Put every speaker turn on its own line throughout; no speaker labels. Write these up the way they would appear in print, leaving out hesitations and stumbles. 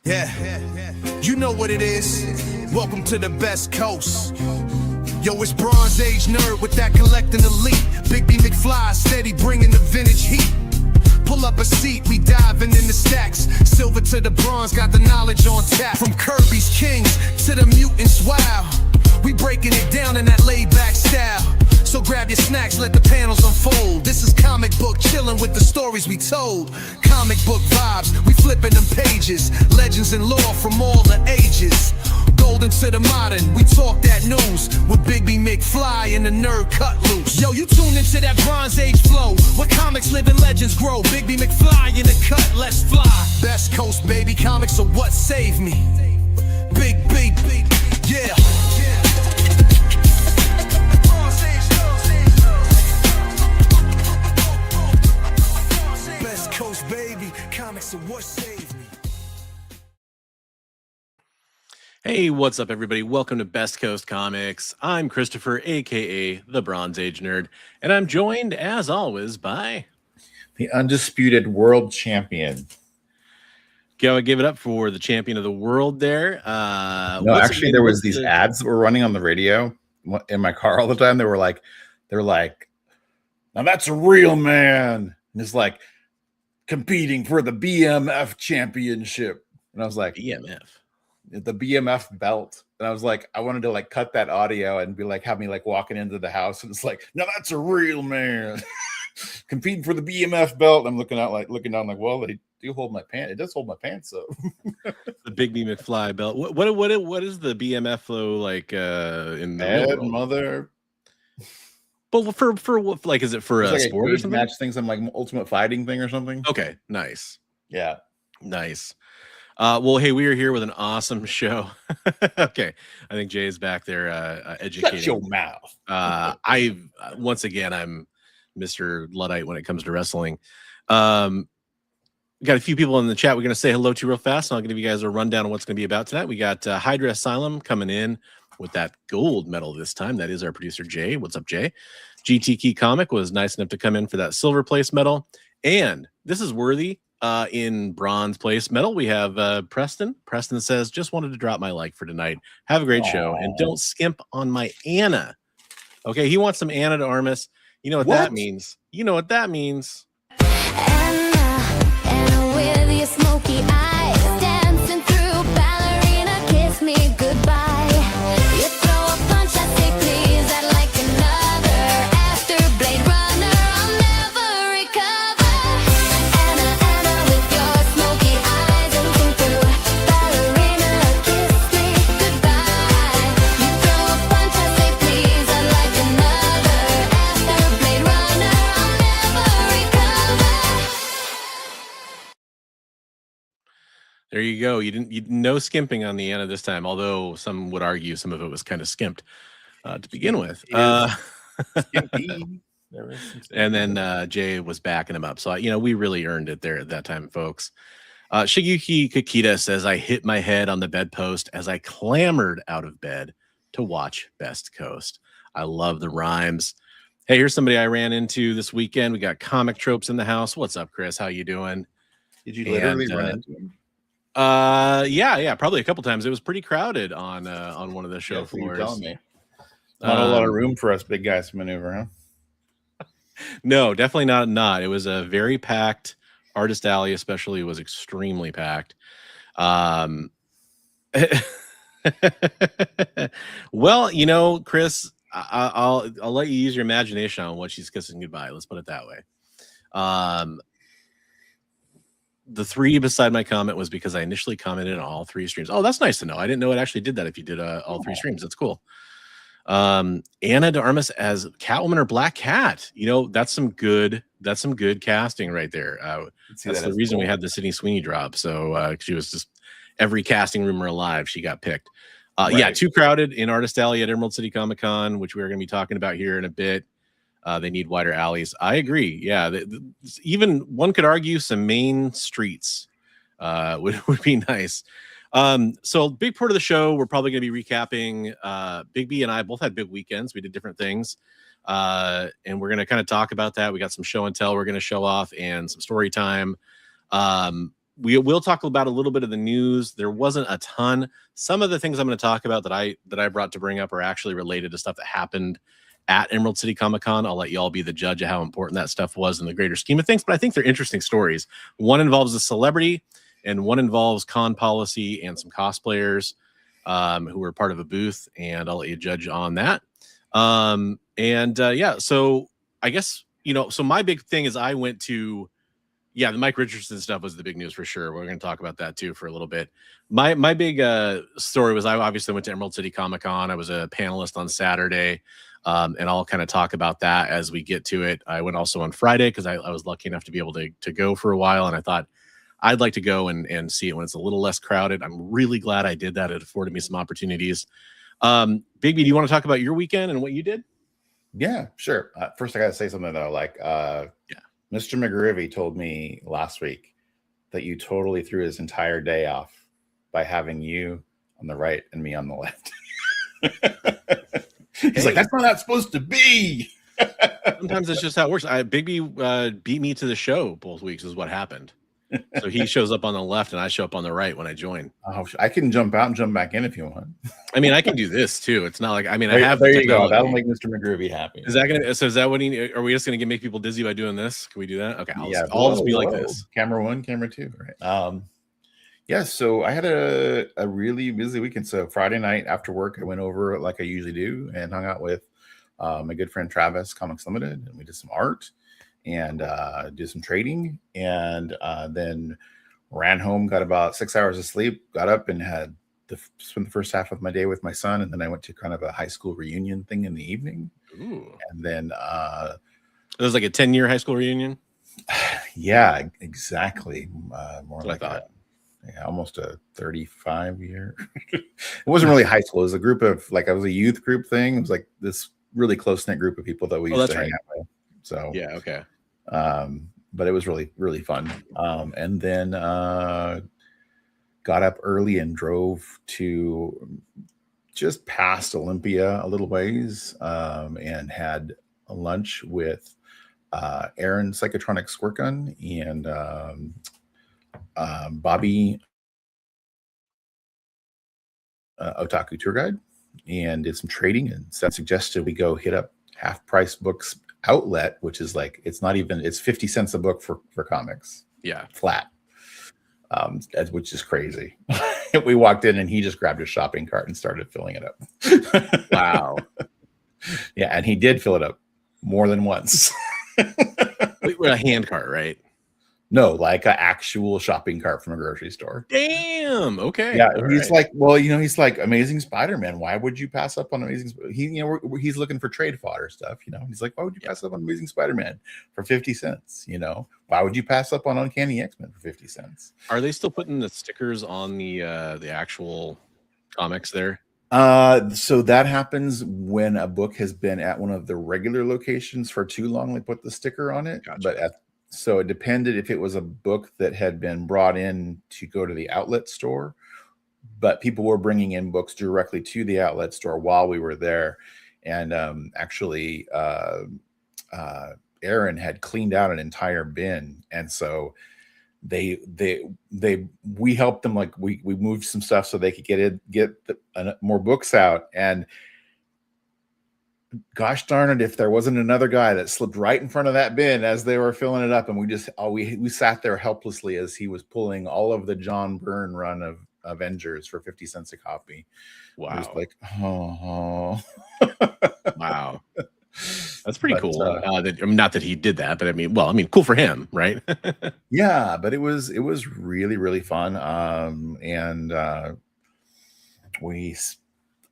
Yeah, you know what it is. Welcome to the best coast. Yo, it's Bronze Age nerd with that collecting elite. Big B McFly, steady bringing the vintage heat. Pull up a seat, we diving in the stacks. Silver to the bronze, got the knowledge on tap. From Kirby's Kings to the mutants, wow. We breaking it down in that laid-back style. So grab your snacks, let the panels unfold. This is comic book chilling with the stories we told. Comic book vibes, we flipping them pages. Legends and lore from all the ages. Golden to the modern, we talk that news. With Big B McFly and the nerd cut loose. Yo, you tune into that Bronze Age flow. Where comics live and legends grow. Big B McFly in the cut, let's fly. Best coast, baby, comics are what saved me. Big B, yeah. Baby, comics are what saved me.
Hey, what's up, everybody? Welcome to Best Coast Comics. I'm Christopher, aka the Bronze Age Nerd, and I'm joined, as always, by
the undisputed world champion.
Gotta give it up for the champion of the world there.
No, actually, there was these ads that were running on the radio in my car all the time. They were like, now that's a real man. And it's like, competing for the BMF championship. And I was like,
BMF?
The BMF belt. And I was like, I wanted to like cut that audio and be like, have me like walking into the house. And it's like, no, that's a real man. Competing for the BMF belt. And I'm looking down like, well, they do hold my pants. It does hold my pants up.
The Big B McFly belt. What is the BMF though like in the
Head, mother?
But for what, like, is it for a sport or something?
Match things on like Ultimate Fighting thing or something.
Okay, nice.
Yeah,
nice. Well, hey, we are here with an awesome show. Okay, I think Jay's back there educating.
Shut your mouth.
Once again, I'm Mr. Luddite when it comes to wrestling. Got a few people in the chat we're going to say hello to real fast, and I'll give you guys a rundown on what's going to be about tonight. We got Hydra Asylum coming in with that gold medal this time. That is our producer, Jay. What's up, Jay? GTK Comic was nice enough to come in for that silver place medal. And this is worthy in bronze place medal. We have Preston. Preston says, just wanted to drop my like for tonight. Have a great show. And don't skimp on my Anna. Okay, he wants some Anna de Armas. You know what that means. You know what that means.
Anna with your smoky eyes, dancing through ballerina, kiss me goodbye. You throw a punch, I say please, I'd like another. After Blade Runner, I'll never recover. Anna with your smoky eyes, dancing through ballerina, kiss me goodbye. You throw a punch, I say please, I'd like another. After Blade Runner, I'll never recover.
There you go. You no skimping on the Anna this time, although some would argue some of it was kind of skimped to begin with. And then Jay was backing him up. So, we really earned it there at that time, folks. Shigeki Kikita says, I hit my head on the bedpost as I clambered out of bed to watch Best Coast. I love the rhymes. Hey, here's somebody I ran into this weekend. We got Comic Tropes in the house. What's up, Chris? How you doing?
Did you literally run into him?
Yeah, probably a couple times. It was pretty crowded on one of the show floors.
Telling me. Not a lot of room for us big guys to maneuver, huh?
No, definitely not. It was a very packed. Artist Alley especially was extremely packed. Well, Chris, I'll let you use your imagination on what she's kissing goodbye. Let's put it that way. The 3 beside my comment was because I initially commented on all 3 streams. Oh, that's nice to know. I didn't know it actually did that if you did all 3 streams. That's cool. Anna de Armas as Catwoman or Black Cat. That's some good casting right there. That's the reason we had the Sydney Sweeney drop. So she was just every casting rumor alive. She got picked. Right. Yeah, too crowded in Artist Alley at Emerald City Comic Con, which we're going to be talking about here in a bit. They need wider alleys. I agree. Yeah, even one could argue some main streets would be nice. So big part of the show, we're probably going to be recapping. Big B and I both had big weekends. We did different things. And we're going to kind of talk about that. We got some show and tell we're going to show off and some story time. we will talk about a little bit of the news. There wasn't a ton. Some of the things I'm going to talk about that I brought to bring up are actually related to stuff that happened at Emerald City Comic Con. I'll let you all be the judge of how important that stuff was in the greater scheme of things, but I think they're interesting stories. One involves a celebrity, and one involves con policy and some cosplayers who were part of a booth, and I'll let you judge on that. Yeah, so I guess, so my big thing is I went to, the Mike Richardson stuff was the big news for sure. We're going to talk about that too for a little bit. My big story was I obviously went to Emerald City Comic Con. I was a panelist on Saturday, and I'll kind of talk about that as we get to it. I went also on Friday because I was lucky enough to be able to go for a while, and I thought I'd like to go and see it when it's a little less crowded. I'm really glad I did that. It afforded me some opportunities. Bigby, do you want to talk about your weekend and what you did?
Yeah, sure. First, I got to say something though. Like, Mr. McGrivy told me last week that you totally threw his entire day off by having you on the right and me on the left. He's like, that's not how it's supposed to be.
Sometimes it's just how it works. Bigby beat me to the show both weeks is what happened. So he shows up on the left and I show up on the right when I join.
Oh, I can jump out and jump back in if you want.
I mean, I can do this too. It's not like, I
there,
have
there you go. That'll make Mr. McGrivy happy.
Is that gonna? So is that what are we just gonna make people dizzy by doing this? Can we do that? Okay, I'll just be like this.
Camera 1, camera 2, right? Yeah. So I had a really busy weekend. So Friday night after work, I went over like I usually do and hung out with my good friend Travis, Comics Limited, and we did some art and did some trading, and then ran home, got about 6 hours of sleep, got up and had spent the first half of my day with my son, and then I went to kind of a high school reunion thing in the evening.
Ooh.
And then
it was like a 10-year high school reunion.
Yeah, exactly. More like
I thought.
Almost a 35-year. It wasn't really high school. It was a group of I was a youth group thing. It was like this really close-knit group of people that we used to hang out with. So
yeah, okay.
But it was really, really fun. And then got up early and drove to just past Olympia a little ways, and had a lunch with Aaron Psychotronic Squirt Gun and Bobby Otaku Tour Guide, and did some trading, and suggested we go hit up Half Price Books Outlet, which is it's 50 cents a book for comics.
Yeah,
flat. Which is crazy. We walked in and he just grabbed his shopping cart and started filling it up.
Wow.
Yeah, and he did fill it up more than once.
Wait, we're a hand cart, right?
No, like an actual shopping cart from a grocery store.
Damn. Okay.
Yeah, he's like, well, he's like Amazing Spider-Man. Why would you pass up on Amazing? He's looking for trade fodder stuff. He's like, why would you pass up on Amazing Spider-Man for 50 cents? Why would you pass up on Uncanny X-Men for 50 cents?
Are they still putting the stickers on the actual comics there?
So that happens when a book has been at one of the regular locations for too long. They put the sticker on it.
Gotcha.
So it depended if it was a book that had been brought in to go to the outlet store, but people were bringing in books directly to the outlet store while we were there. And actually, Aaron had cleaned out an entire bin, and so we helped them. Like we moved some stuff so they could get more books out. And gosh darn it, if there wasn't another guy that slipped right in front of that bin as they were filling it up, and we sat there helplessly as he was pulling all of the John Byrne run of Avengers for 50 cents a copy.
Wow.
Just like, oh.
Wow. That's pretty cool. Not that he did that, but cool for him, right?
Yeah, but it was really, really fun. And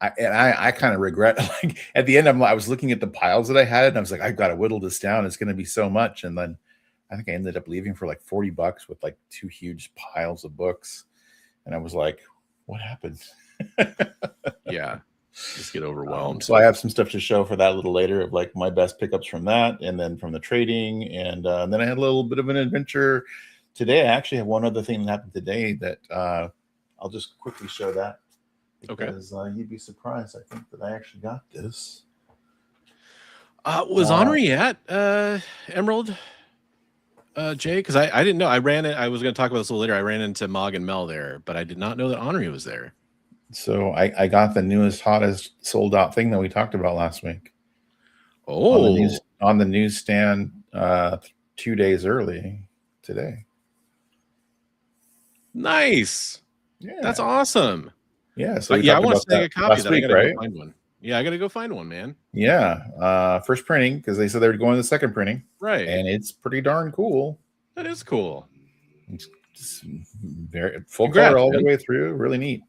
I kind of regret, like at the end, I was looking at the piles that I had, and I was like, I've got to whittle this down. It's going to be so much. And then I think I ended up leaving for like $40 with like 2 huge piles of books. And I was like, what happened?
Yeah. Just get overwhelmed.
So I have some stuff to show for that a little later of like my best pickups from that, and then from the trading. And then I had a little bit of an adventure today. I actually have one other thing that happened today that I'll just quickly show that. Because you'd be surprised. I think that I actually got this.
Was Henri at Emerald Jay? Because I didn't know. I was going to talk about this a little later. I ran into Mog and Mel there, but I did not know that Henri was there.
So I got the newest, hottest sold out thing that we talked about last week.
Oh,
On the newsstand 2 days early today.
nice.
Yeah,
That's awesome.
yeah. So we
Yeah, I
talked
want to
about
snag a
that
copy
last
of that. I
week,
gotta
right?
go find one. Yeah, I gotta go find one, man.
Yeah, first printing because they said they were going to the second printing,
Right.
and it's pretty darn cool.
That is cool.
It's very full
Congrats,
color all
man.
the way through. Really neat.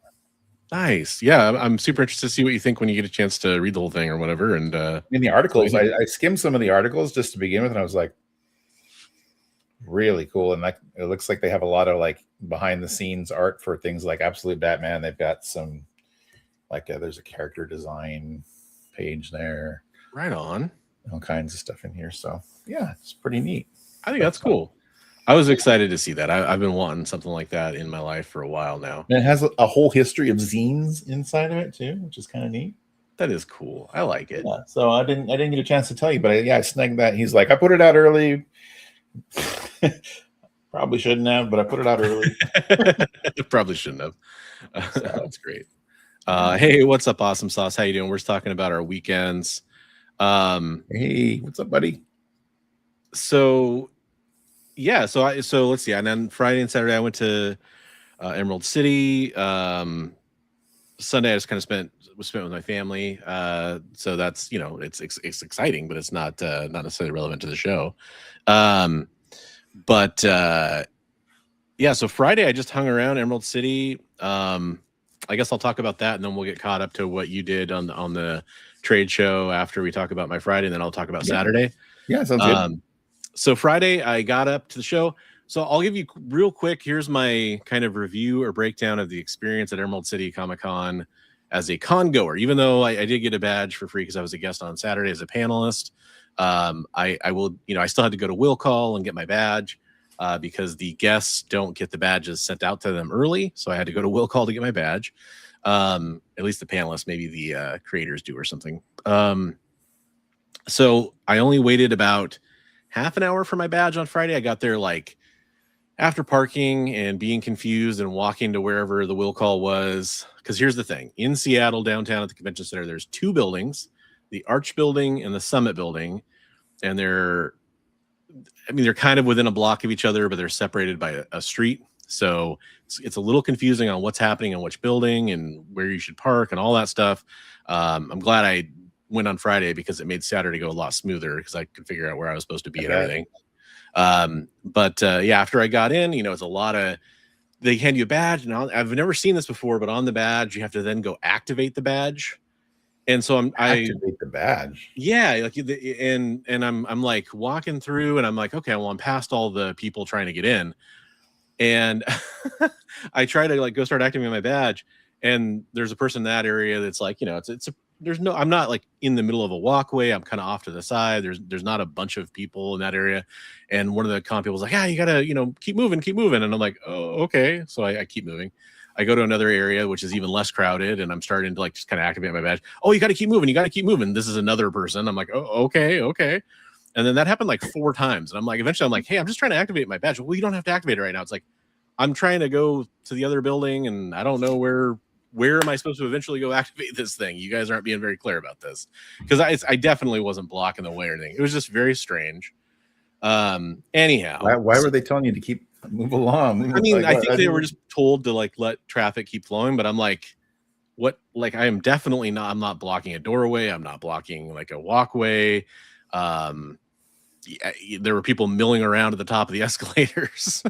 Nice. Yeah, I'm super interested to see what you think when you get a chance to read the whole thing or whatever. And
In the articles, I skimmed some of the articles just to begin with, and I was like, really cool. And like, it looks like they have a lot of like behind the scenes art for things like Absolute Batman. They've got some like there's a character design page there.
right on.
All kinds of stuff in here. So yeah, it's pretty neat.
I think that's cool. I was excited to see that. I've been wanting something like that in my life for a while now.
And it has a whole history of zines inside of it too, which is kind of neat.
That is cool. I like it.
Yeah, so I didn't get a chance to tell you, but I snagged that. He's like, I put it out early. Probably shouldn't have, but I put it out early.
Probably shouldn't have. That's great. Hey, what's up, Awesome Sauce? How you doing? We're just talking about our weekends.
Hey, what's up, buddy?
So yeah, so let's see. And then Friday and Saturday I went to Emerald City. Sunday I just kind of spent with my family. So that's, it's exciting, but it's not necessarily relevant to the show. But yeah, so Friday I just hung around Emerald City. I guess I'll talk about that, and then we'll get caught up to what you did on the trade show after we talk about my Friday, and then I'll talk about Saturday.
Yeah, sounds good.
So Friday I got up to the show. So I'll give you real quick. Here's my kind of review or breakdown of the experience at Emerald City Comic Con as a con goer. Even though I did get a badge for free because I was a guest on Saturday as a panelist, I will, I still had to go to will call and get my badge because the guests don't get the badges sent out to them early. So I had to go to will call to get my badge. At least the panelists, maybe the creators do or something. So I only waited about half an hour for my badge on Friday. I got there like after parking and being confused and walking to wherever the will call was. Because here's the thing. In Seattle, downtown at the convention center, there's two buildings, the Arch building and the Summit building. And they're kind of within a block of each other, but they're separated by a street. So it's a little confusing on what's happening in which building and where you should park and all that stuff. I'm glad I went on Friday because it made Saturday go a lot smoother because I could figure out where I was supposed to be and everything. But yeah, after I got in, it's a lot of, they hand you a badge, and I've never seen this before, but on the badge, you have to then go activate the badge. And so
Activate the badge.
Yeah, like and I'm like walking through, and I'm like, okay, well, I'm past all the people trying to get in, and I try to like go start activating my badge, and there's a person in that area that's like, I'm not like in the middle of a walkway. I'm kind of off to the side. There's not a bunch of people in that area. And one of the con people was like, you gotta, keep moving. And I'm like, oh, okay. So I keep moving. I go to another area, which is even less crowded. And I'm starting to like, just kind of activate my badge. Oh, you got to keep moving. This is another person. I'm like, oh, okay. And then that happened like 4 times. And I'm like, eventually I'm like, hey, I'm just trying to activate my badge. Well, you don't have to activate it right now. It's like, I'm trying to go to the other building and I don't know where am I supposed to eventually go activate this thing? You guys aren't being very clear about this, because I definitely wasn't blocking the way or anything. It was just very strange. Anyhow,
why were they telling you to move along?
I mean, I think they were just told to like let traffic keep flowing, but I'm like, what? Like, I am definitely not. I'm not blocking a doorway. I'm not blocking like a walkway. There were people milling around at the top of the escalators.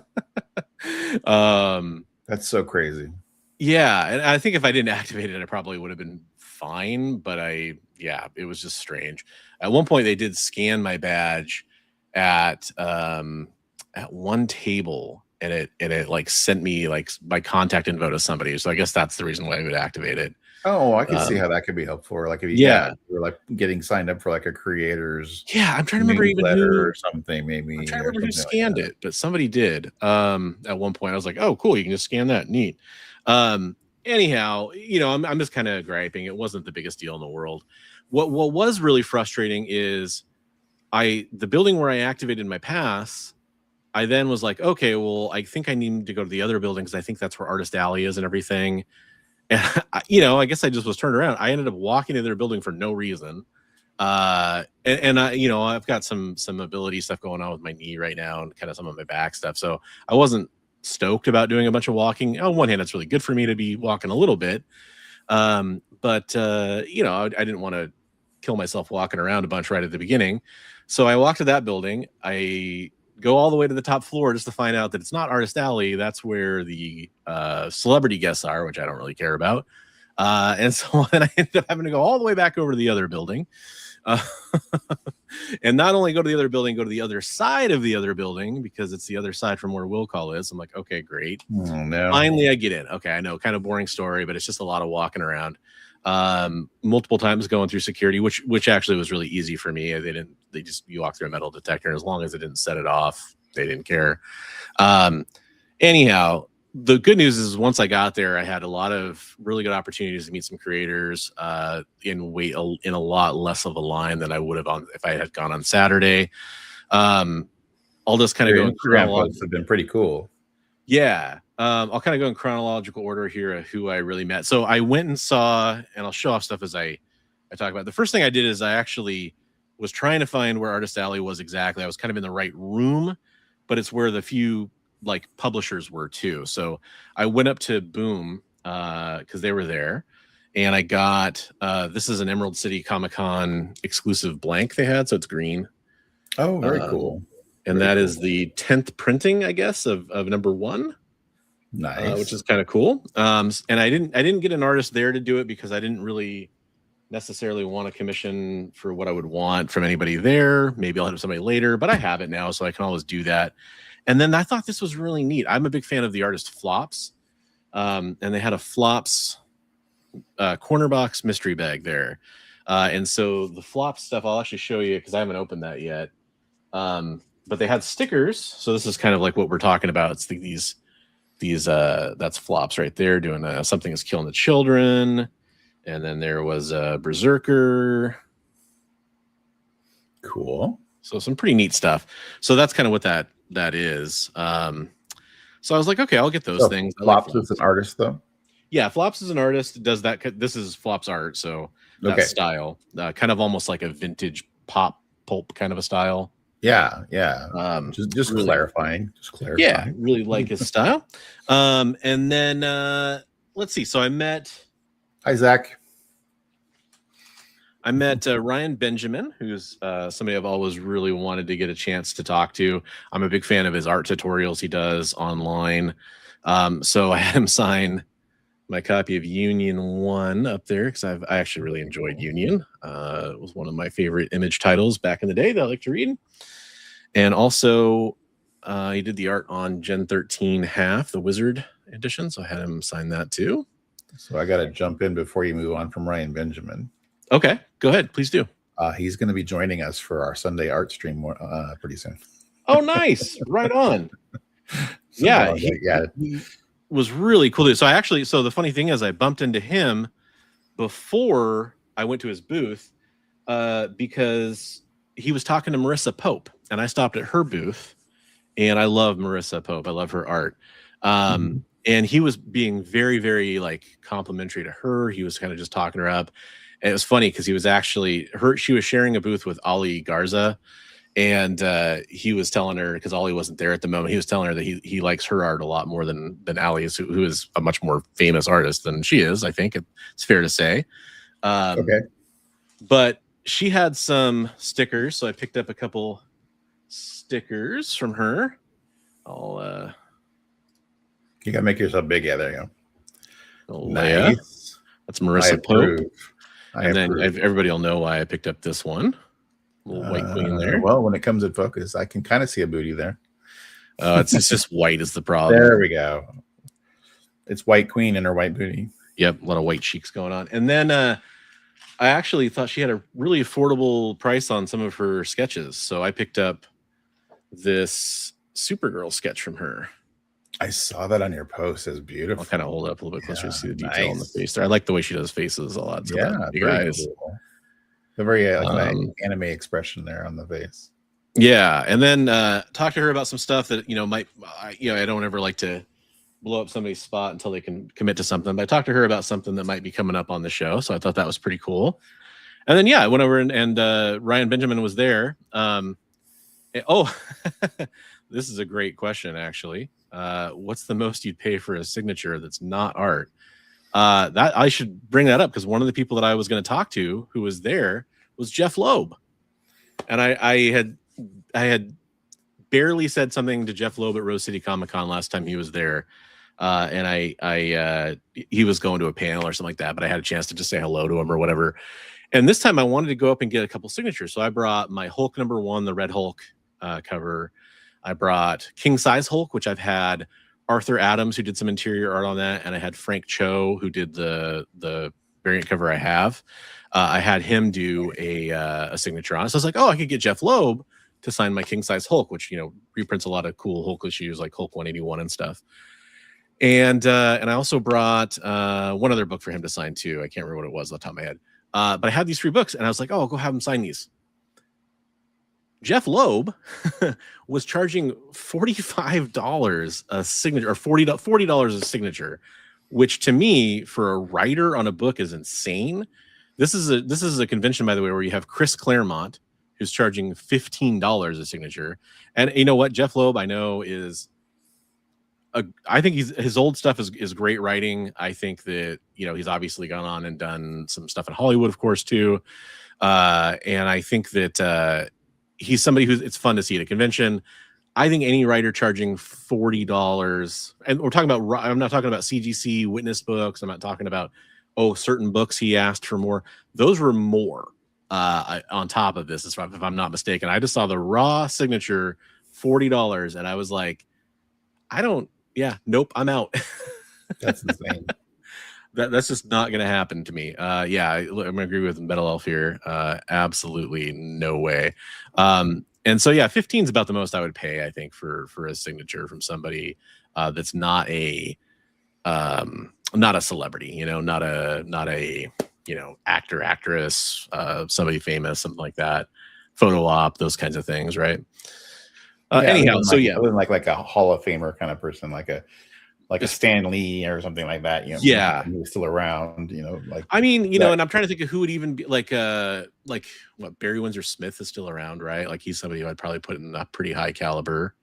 That's so crazy.
Yeah, and I think if I didn't activate it, I probably would have been fine. But it was just strange. At one point, they did scan my badge at one table, and it like sent me like my contact info to somebody. So I guess that's the reason why I would activate it.
Oh, I can see how that could be helpful. Or like if you were like getting signed up for like a creator's
I'm trying to remember even who
or something. Maybe
I'm trying to remember who scanned it, but somebody did. At one point, I was like, oh, cool, you can just scan that. Neat. Anyhow, I'm just kind of griping. It wasn't the biggest deal in the world. What was really frustrating is the building where I activated my pass, I then was like, okay, well, I think I need to go to the other building because I think that's where Artist Alley is and everything. And I guess I just was turned around. I ended up walking to their building for no reason. And I, I've got some mobility stuff going on with my knee right now and kind of some of my back stuff. So I wasn't stoked about doing a bunch of walking. On one hand, it's really good for me to be walking a little bit. But I didn't want to kill myself walking around a bunch right at the beginning. So I walked to that building. I go all the way to the top floor just to find out that it's not Artist Alley. That's where the celebrity guests are, which I don't really care about. And so then I ended up having to go all the way back over to the other building. And not only go to the other building, go to the other side of the other building because it's the other side from where Will Call is. I'm like, okay, great.
Oh, no.
Finally, I get in. Okay, I know, kind of boring story, but it's just a lot of walking around. Multiple times going through security, which actually was really easy for me. You walk through a metal detector, and as long as it didn't set it off, they didn't care. Anyhow, the good news is once I got there, I had a lot of really good opportunities to meet some creators in a lot less of a line than I would have if I had gone on Saturday. I'll just kind of go in chronological.
Have been pretty cool.
Yeah. I'll kind of go in chronological order here of who I really met. So I went and saw, and I'll show off stuff as I talk about it. The first thing I did is I actually was trying to find where Artist Alley was exactly. I was kind of in the right room, but it's where the few publishers were too. So I went up to Boom because they were there, and I got this is an Emerald City Comic-Con exclusive blank they had, so it's green.
Oh, very cool.
And that is the 10th printing, I guess, of number 1.
Nice.
Which is kind of cool. And I didn't get an artist there to do it because I didn't really necessarily want a commission for what I would want from anybody there. Maybe I'll have somebody later, but I have it now, so I can always do that. And then I thought this was really neat. I'm a big fan of the artist Flops. And they had a Flops corner box mystery bag there. And so the Flops stuff, I'll actually show you because I haven't opened that yet. But they had stickers. So this is kind of like what we're talking about. It's these that's Flops right there doing something is killing the children. And then there was a Berserker.
Cool.
So some pretty neat stuff. So that's kind of what that is. So I was like, okay, I'll get those things.
Flops is an artist, though.
Yeah, Flops is an artist. Does that? This is Flops art, so that style, kind of almost like a vintage pulp kind of a style.
Yeah. Just
really,
clarifying.
Yeah, really like his style. And then let's see. So I met.
Hi, Zach.
I met Ryan Benjamin, who's somebody I've always really wanted to get a chance to talk to. I'm a big fan of his art tutorials he does online. So I had him sign my copy of Union 1 up there because I actually really enjoyed Union. It was one of my favorite Image titles back in the day that I like to read. And also, he did the art on Gen 13 Half, the Wizard edition. So I had him sign that too.
So I got to jump in before you move on from Ryan Benjamin.
Okay, go ahead. Please do.
He's going to be joining us for our Sunday art stream pretty soon.
Oh, nice. Right on. Yeah. He was really cool. So the funny thing is I bumped into him before I went to his booth because he was talking to Marissa Pope, and I stopped at her booth, and I love Marissa Pope. I love her art. And he was being very, very complimentary to her. He was kind of just talking her up. And it was funny because he was she was sharing a booth with Ali Garza, and he was telling her, because Ali wasn't there at the moment, he was telling her that he likes her art a lot more than Ali's, who is a much more famous artist than she is. I think it's fair to say.
Okay.
But she had some stickers, so I picked up a couple stickers from her.
You gotta make yourself big. Yeah, there you go.
Nice. Yeah. That's Marissa Pope. And then everybody will know why I picked up this one. Little white queen there.
Well, when it comes in focus, I can kind of see a booty there.
It's just white is the problem.
There we go. It's white queen and her white booty.
Yep, a lot of white cheeks going on. And then I actually thought she had a really affordable price on some of her sketches. So I picked up this Supergirl sketch from her.
I saw that on your post. It's beautiful.
I'll kind of hold it up a little bit closer to see the detail on the face there. I like the way she does faces a lot. So
yeah,
you guys.
Cool. The very anime expression there on the face.
Yeah, and then talk to her about some stuff that might I don't ever like to blow up somebody's spot until they can commit to something. But I talked to her about something that might be coming up on the show, so I thought that was pretty cool. And then I went over and Ryan Benjamin was there. Oh, this is a great question actually. What's the most you'd pay for a signature that's not art? That I should bring that up because one of the people that I was going to talk to who was there was Jeff Loeb, and I had barely said something to Jeff Loeb at Rose City Comic Con last time he was there, and he was going to a panel or something like that, but I had a chance to just say hello to him or whatever. And this time I wanted to go up and get a couple signatures, so I brought my Hulk #1, the Red Hulk cover. I brought King Size Hulk, which I've had Arthur Adams, who did some interior art on that, and I had Frank Cho, who did the variant cover I have. I had him do a signature on it. So I was like, oh, I could get Jeff Loeb to sign my King Size Hulk, which reprints a lot of cool Hulk issues like Hulk 181 and stuff. And I also brought one other book for him to sign too. I can't remember what it was off the top of my head. But I had these 3 books, and I was like, oh, I'll go have him sign these. Jeff Loeb was charging $45 a signature, or $40 a signature, which to me, for a writer on a book, is insane. This is a convention, by the way, where you have Chris Claremont, who's charging $15 a signature. And you know what? Jeff Loeb, I know, I think his old stuff is great writing. I think that he's obviously gone on and done some stuff in Hollywood, of course, too. And I think that he's somebody it's fun to see at a convention. I think any writer charging $40, and I'm not talking about CGC witness books. I'm not talking about certain books he asked for more. Those were more on top of this, if I'm not mistaken. I just saw the raw signature $40, and I was like, nope, I'm out.
That's insane.
That's just not going to happen to me. I'm going to agree with Metal Elf here. Absolutely no way. And so 15 is about the most I would pay, I think, for a signature from somebody that's not a celebrity, not a actor, actress, somebody famous, something like that, photo op, those kinds of things, right? Anyhow,
like a Hall of Famer kind of person, like a Stan Lee or something like that. Who's still around.
And I'm trying to think of who would even be like what Barry Windsor Smith is still around, right? Like he's somebody who I'd probably put in a pretty high caliber.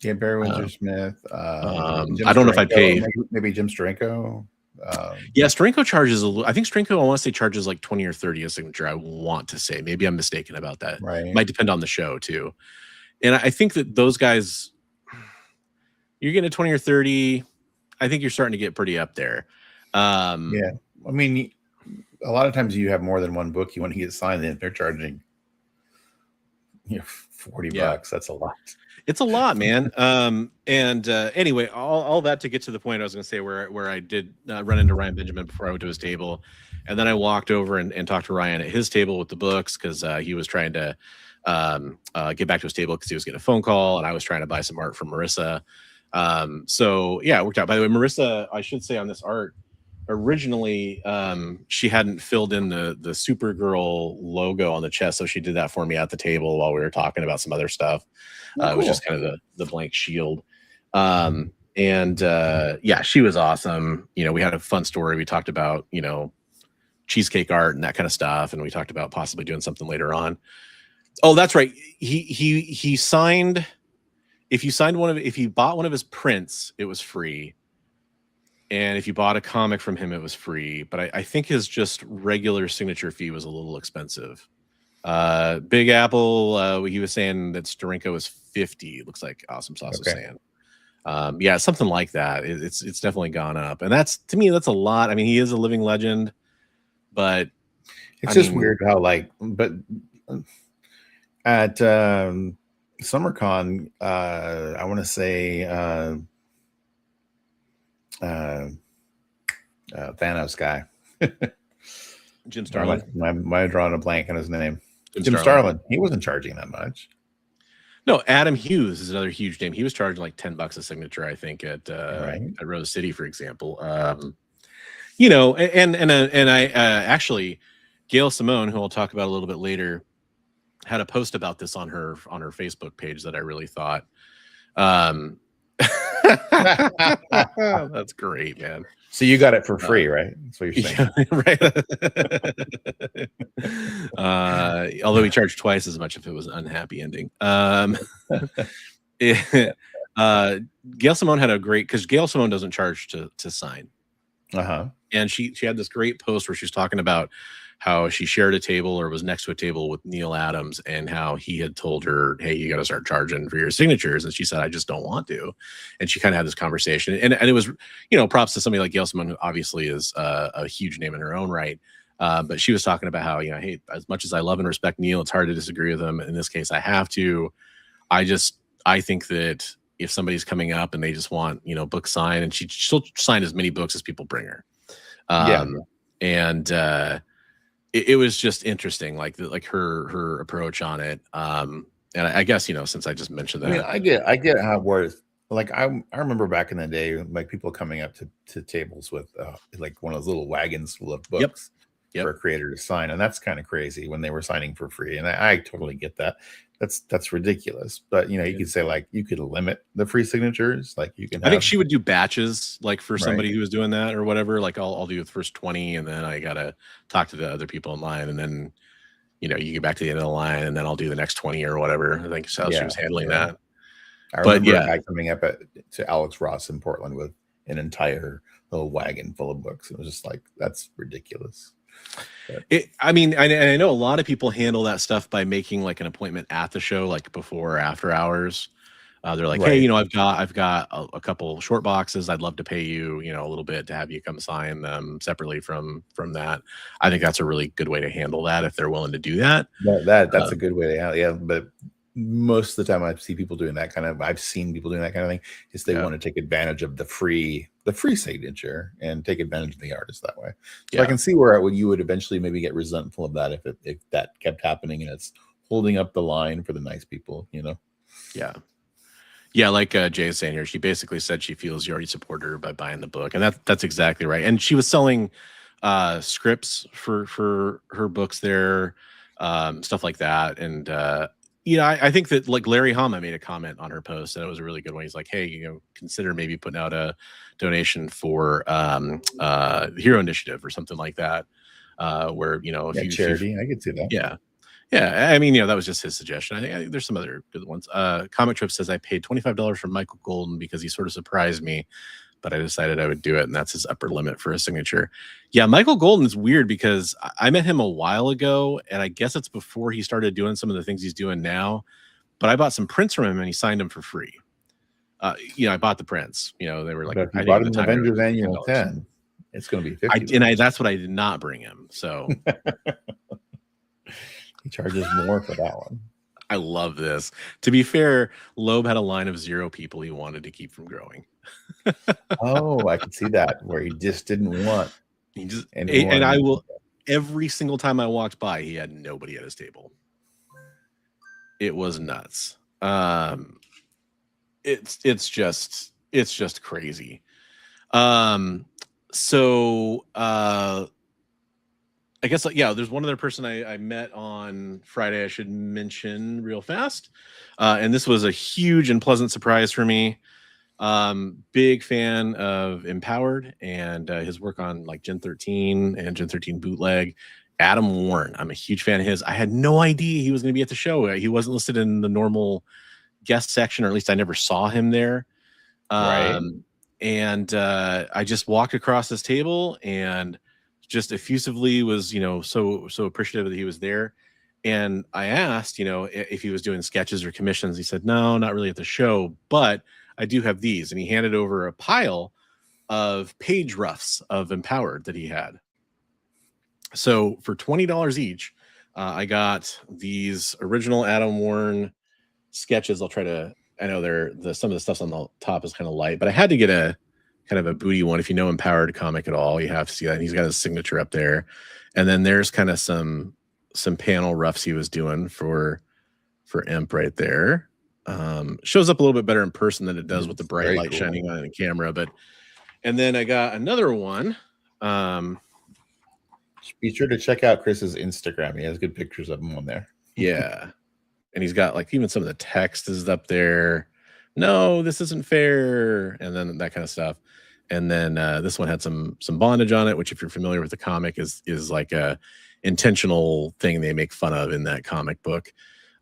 Yeah, Barry Windsor Smith.
I don't know if I'd pay
maybe Jim Steranko.
Steranko charges a little. I think Steranko, I want to say, charges like 20 or 30 a signature. I want to say, maybe I'm mistaken about that.
Right.
Might depend on the show too. And I think that those guys, you're getting a 20 or 30. I think you're starting to get pretty up there.
I mean, a lot of times you have more than one book you want to get signed in. They're charging, $40. That's a lot.
It's a lot, man. Anyway, all that to get to the point I was going to say where I did run into Ryan Benjamin before I went to his table. And then I walked over and talked to Ryan at his table with the books because he was trying to get back to his table because he was getting a phone call, and I was trying to buy some art from Marissa. It worked out. By the way, Marissa, I should say on this art, originally she hadn't filled in the Supergirl logo on the chest, so she did that for me at the table while we were talking about some other stuff. It was just kind of the blank shield. She was awesome. We had a fun story. We talked about cheesecake art and that kind of stuff, and we talked about possibly doing something later on. Oh, that's right. He signed. If you bought one of his prints, it was free. And if you bought a comic from him, it was free. But I think his just regular signature fee was a little expensive. Big Apple, he was saying that Steranko was $50. It looks like Awesome Sauce was saying. Something like that. It's definitely gone up. And to me, that's a lot. I mean, he is a living legend, but
it's just weird how at SummerCon, I want to say Thanos guy.
Jim Starlin.
Might have drawn a blank on his name. Jim Starlin. He wasn't charging that much. No,
Adam Hughes is another huge name. He was charging like $10 a signature, I think, at Rose City, for example. Actually, Gail Simone, who I'll talk about a little bit later, had a post about this on her Facebook page that I really thought, that's great, man.
So you got it for free, right? That's what you're saying.
Yeah, right. Although he charged twice as much if it was an unhappy ending. Gail Simone had a great, because Gail Simone doesn't charge to sign. And she had this great post where she's talking about how she shared a table or was next to a table with Neil Adams, and how he had told her, hey, you got to start charging for your signatures. And she said, I just don't want to. And she kind of had this conversation. And it was, props to somebody like Gail Simone, who obviously is a huge name in her own right. But she was talking about how, hey, as much as I love and respect Neil, it's hard to disagree with him. In this case, I have to. I think that if somebody's coming up and they just want, book sign, and she'll sign as many books as people bring her. And it was just interesting, like her approach on it. And I guess, since I just mentioned that,
I mean, I get how worth, like, I remember back in the day, like people coming up to tables with like one of those little wagons full of books for a creator to sign. And that's kind of crazy when they were signing for free. And I totally get that. That's ridiculous. But you could say, like, you could limit the free signatures. Like, you can. I
think she would do batches, like for somebody who was doing that or whatever. Like, I'll do the first 20, and then I gotta talk to the other people in line, and then you get back to the end of the line, and then I'll do the next 20 or whatever. I think that's how she was handling that.
I remember a guy coming up to Alex Ross in Portland with an entire little wagon full of books. It was just like, that's ridiculous.
I mean, I know a lot of people handle that stuff by making like an appointment at the show, like before or after hours. They're like, hey, I've got a couple short boxes. I'd love to pay you, a little bit to have you come sign them separately from that. I think that's a really good way to handle that if they're willing to do that.
That's a good way to handle. Yeah, but most of the time I've seen people doing that kind of thing is they want to take advantage of the free signature and take advantage of the artist that way. So I can see where you would eventually maybe get resentful of that if that kept happening and it's holding up the line for the nice people,
Yeah, like Jay is saying here, she basically said she feels you already support her by buying the book, and that's exactly right. And she was selling scripts for her books there, stuff like that. And I think that, like, Larry Hama made a comment on her post, and it was a really good one. He's like, hey, consider maybe putting out a donation for the Hero Initiative or something like that, where if you
charity, I could see that.
Yeah, I mean, that was just his suggestion. I think there's some other good ones. Comic Trip says, I paid $25 for Michael Golden because he sort of surprised me, but I decided I would do it, and that's his upper limit for a signature. Yeah, Michael Golden is weird because I met him a while ago, and I guess it's before he started doing some of the things he's doing now. But I bought some prints from him, and he signed them for free. I bought the prints. They were like,
if you bought an Avengers Annual 10, it's going to be $50.
That's what I did not bring him. So
he charges more for that one.
I love this. To be fair, Loeb had a line of 0 people he wanted to keep from growing.
Oh, I can see that, where he just didn't want.
And I will, every single time I walked by, he had nobody at his table. It was nuts. It's just crazy. I guess, there's one other person I met on Friday I should mention real fast. And this was a huge and pleasant surprise for me. Big fan of Empowered and his work on like Gen 13 and Gen 13 Bootleg. Adam Warren, I'm a huge fan of his. I had no idea he was going to be at the show. He wasn't listed in the normal guest section, or at least I never saw him there. And I just walked across this table and just effusively was, so appreciative that he was there. And I asked, if he was doing sketches or commissions. He said, no, not really at the show, but I do have these. And he handed over a pile of page roughs of Empowered that he had. So for $20 each, I got these original Adam Warren sketches. I know some of the stuff's on the top is kind of light, but I had to get a kind of a booty one. If you know Empowered comic at all, you have to see that. And he's got his signature up there. And then there's kind of some panel roughs he was doing for Imp right there. Shows up a little bit better in person than it does with the bright light shining on the camera. And then I got another one.
Be sure to check out Chris's Instagram. He has good pictures of him on there.
Yeah. And he's got like even some of the text is up there. No, this isn't fair. And then that kind of stuff. And then this one had some bondage on it, which if you're familiar with the comic is like a intentional thing they make fun of in that comic book.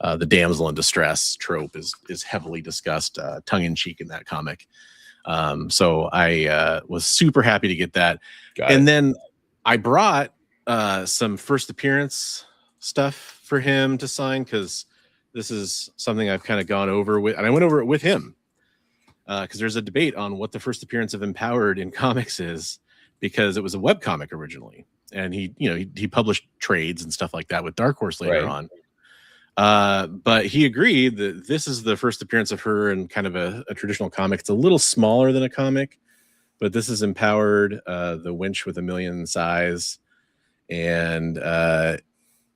The damsel in distress trope is heavily discussed tongue in cheek in that comic. So I was super happy to get that. Then I brought some first appearance stuff for him to sign because this is something I've kind of gone over with, and I went over it with him because there's a debate on what the first appearance of Empowered in comics is, because it was a webcomic originally, and he published trades and stuff like that with Dark Horse later on. But he agreed that this is the first appearance of her in kind of a traditional comic. It's a little smaller than a comic, but this is Empowered, the winch with a million size, and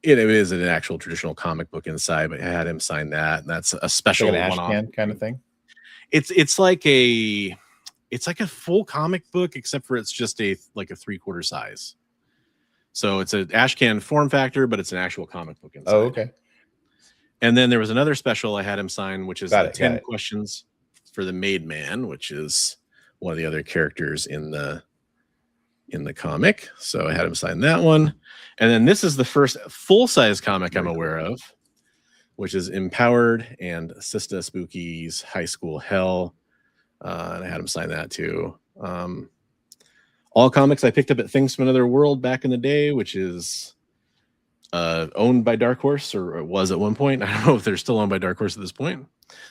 it is an actual traditional comic book inside. But I had him sign that, and that's a special
like an
one-off
Ashcan kind of thing.
It's like a full comic book, except for it's just like a 3/4 size. So it's an Ashcan form factor, but it's an actual comic book inside.
Oh, okay.
And then there was another special I had him sign, which is 10 questions for the Made Man, which is one of the other characters in the comic. So I had him sign that one. And then this is the first full-size comic I'm aware of, which is Empowered and Sista Spooky's High School Hell. And I had him sign that too. All comics I picked up at Things from Another World back in the day, which is owned by Dark Horse, or it was at one point. I don't know if they're still owned by Dark Horse at this point.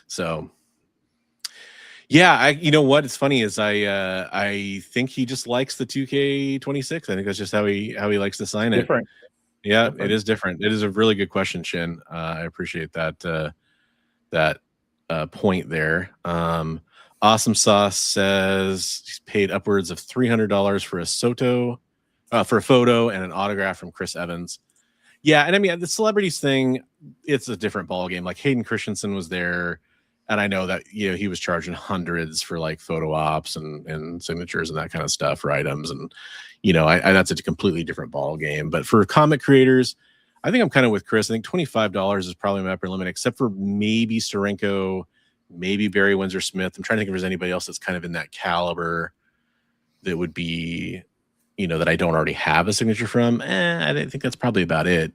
So yeah, you know what? It's funny is I think he just likes the 2K26. I think that's just how he likes to sign it.
Different.
Yeah, it is different. It is a really good question, Shin. I appreciate that point there. Awesome Sauce says he's paid upwards of $300 for a photo and an autograph from Chris Evans. Yeah, and I mean the celebrities thing, it's a different ballgame. Like Hayden Christensen was there, and I know that he was charging hundreds for like photo ops and signatures and that kind of stuff for items, and that's a completely different ballgame. But for comic creators, I think I'm kind of with Chris. I think $25 is probably my upper limit, except for maybe Steranko, maybe Barry Windsor Smith. I'm trying to think if there's anybody else that's kind of in that caliber that would be, that I don't already have a signature from. I think that's probably about it.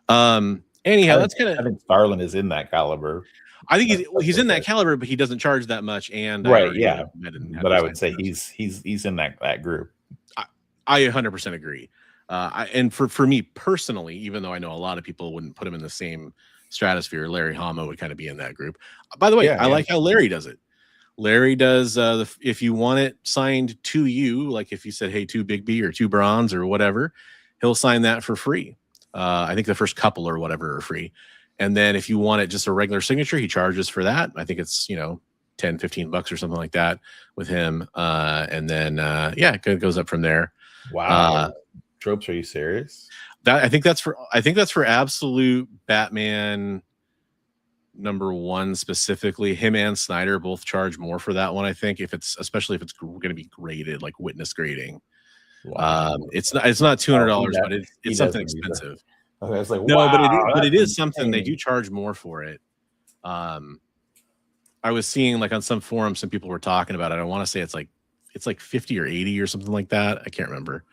Anyhow, that's kind of.
I think Starlin is in that caliber.
I think he's in that caliber, but he doesn't charge that much. And
right, yeah. But I would say he's in that group.
I 100% agree. And for me personally, even though I know a lot of people wouldn't put him in the same stratosphere, Larry Hama would kind of be in that group. By the way, I like how Larry does it. Larry does if you want it signed to you, like if you said, hey, 2 Big B or 2 Bronze or whatever, he'll sign that for free. I think the first couple or whatever are free. And then if you want it just a regular signature, he charges for that. I think it's, $10-15 or something like that with him. And then it goes up from there.
Wow. Tropes, are you serious?
I think that's for Absolute Batman #1 specifically. Him and Snyder both charge more for that one. I think especially if it's going to be graded, like witness grading. Wow. It's not $200, but it's something expensive.
Okay, it's like
no,
wow,
but it is something they do charge more for it. I was seeing like on some forums, some people were talking about it. I want to say it's like 50 or 80 or something like that. I can't remember.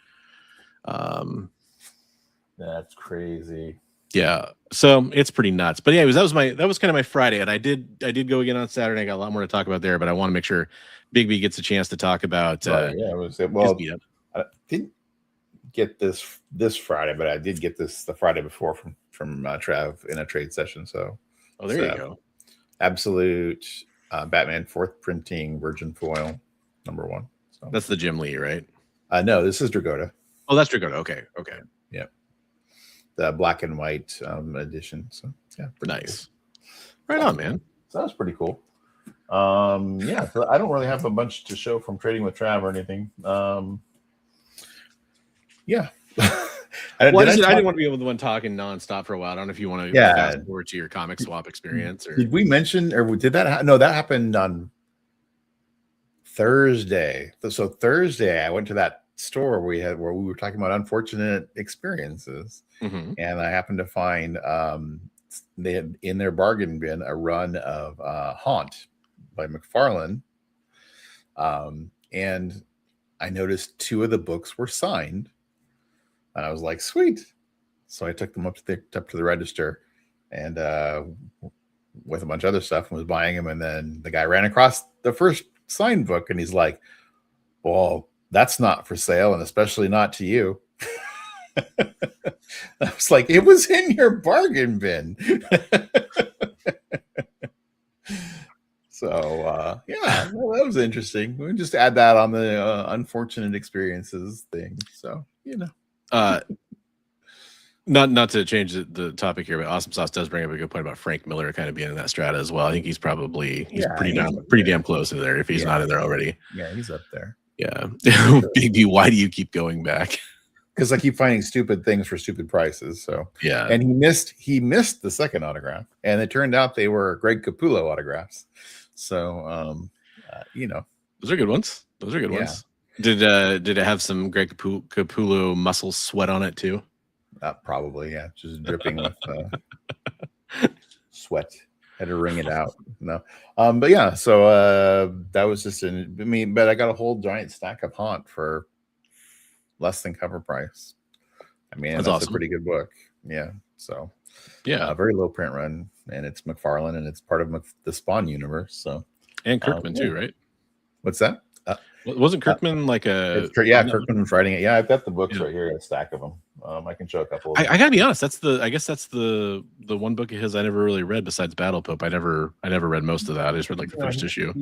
That's crazy.
Yeah, so it's pretty nuts. But anyways, that was kind of my Friday, and I did go again on Saturday. I got a lot more to talk about there, but I want to make sure Big B gets a chance to talk about.
I didn't get this Friday, but I did get this the Friday before from Trav in a trade session. So
there you go.
Absolute Batman 4th printing Virgin Foil #1. So
that's the Jim Lee, right?
No, this is Dragotta.
Oh, that's Dragotta. Okay.
Yeah, the black and white edition. So yeah,
nice. Cool. Right on, man.
So that's pretty cool. So I don't really have a bunch to show from trading with Trav or anything. I didn't
want to be able to talking nonstop for a while. I don't know if you want to fast forward to your comic swap experience. Or...
Did we mention, or did that? No, that happened on Thursday. So Thursday, I went to that store where we were talking about unfortunate experiences, and I happened to find they had in their bargain bin a run of Haunt by McFarlane. And I noticed 2 of the books were signed. And I was like, sweet. So I took them up to the register and with a bunch of other stuff and was buying them. And then the guy ran across the first signed book and he's like, well, that's not for sale, and especially not to you. I was like, it was in your bargain bin. So yeah, well, that was interesting. We just add that on the unfortunate experiences thing. So, you know.
Not to change the topic here, but Awesome Sauce does bring up a good point about Frank Miller kind of being in that strata as well. I think he's pretty damn close to there if he's not in there already.
Yeah, he's up there.
Yeah. Big B, why do you keep going back?
Because I keep finding stupid things for stupid prices. So
yeah.
And he missed the second autograph, and it turned out they were Greg Capullo autographs. So you know,
those are good ones. Ones. Did it have some Greg Capullo muscle sweat on it too?
Probably, yeah, just dripping with sweat. Had to wring it out. No, but yeah. So that was just but I got a whole giant stack of Haunt for less than cover price. I mean, that's awesome. A pretty good book. Yeah. So
yeah,
very low print run, and it's McFarlane, and it's part of the Spawn universe. So
and Kirkman too, right?
What's that?
Wasn't Kirkman like a?
Kirkman was writing it. Yeah, I've got the books right here, a stack of them. I can show a couple of them.
I gotta be honest. I guess that's the one book of his I never really read besides Battle Pope. I never read most of that. I just read like the first issue.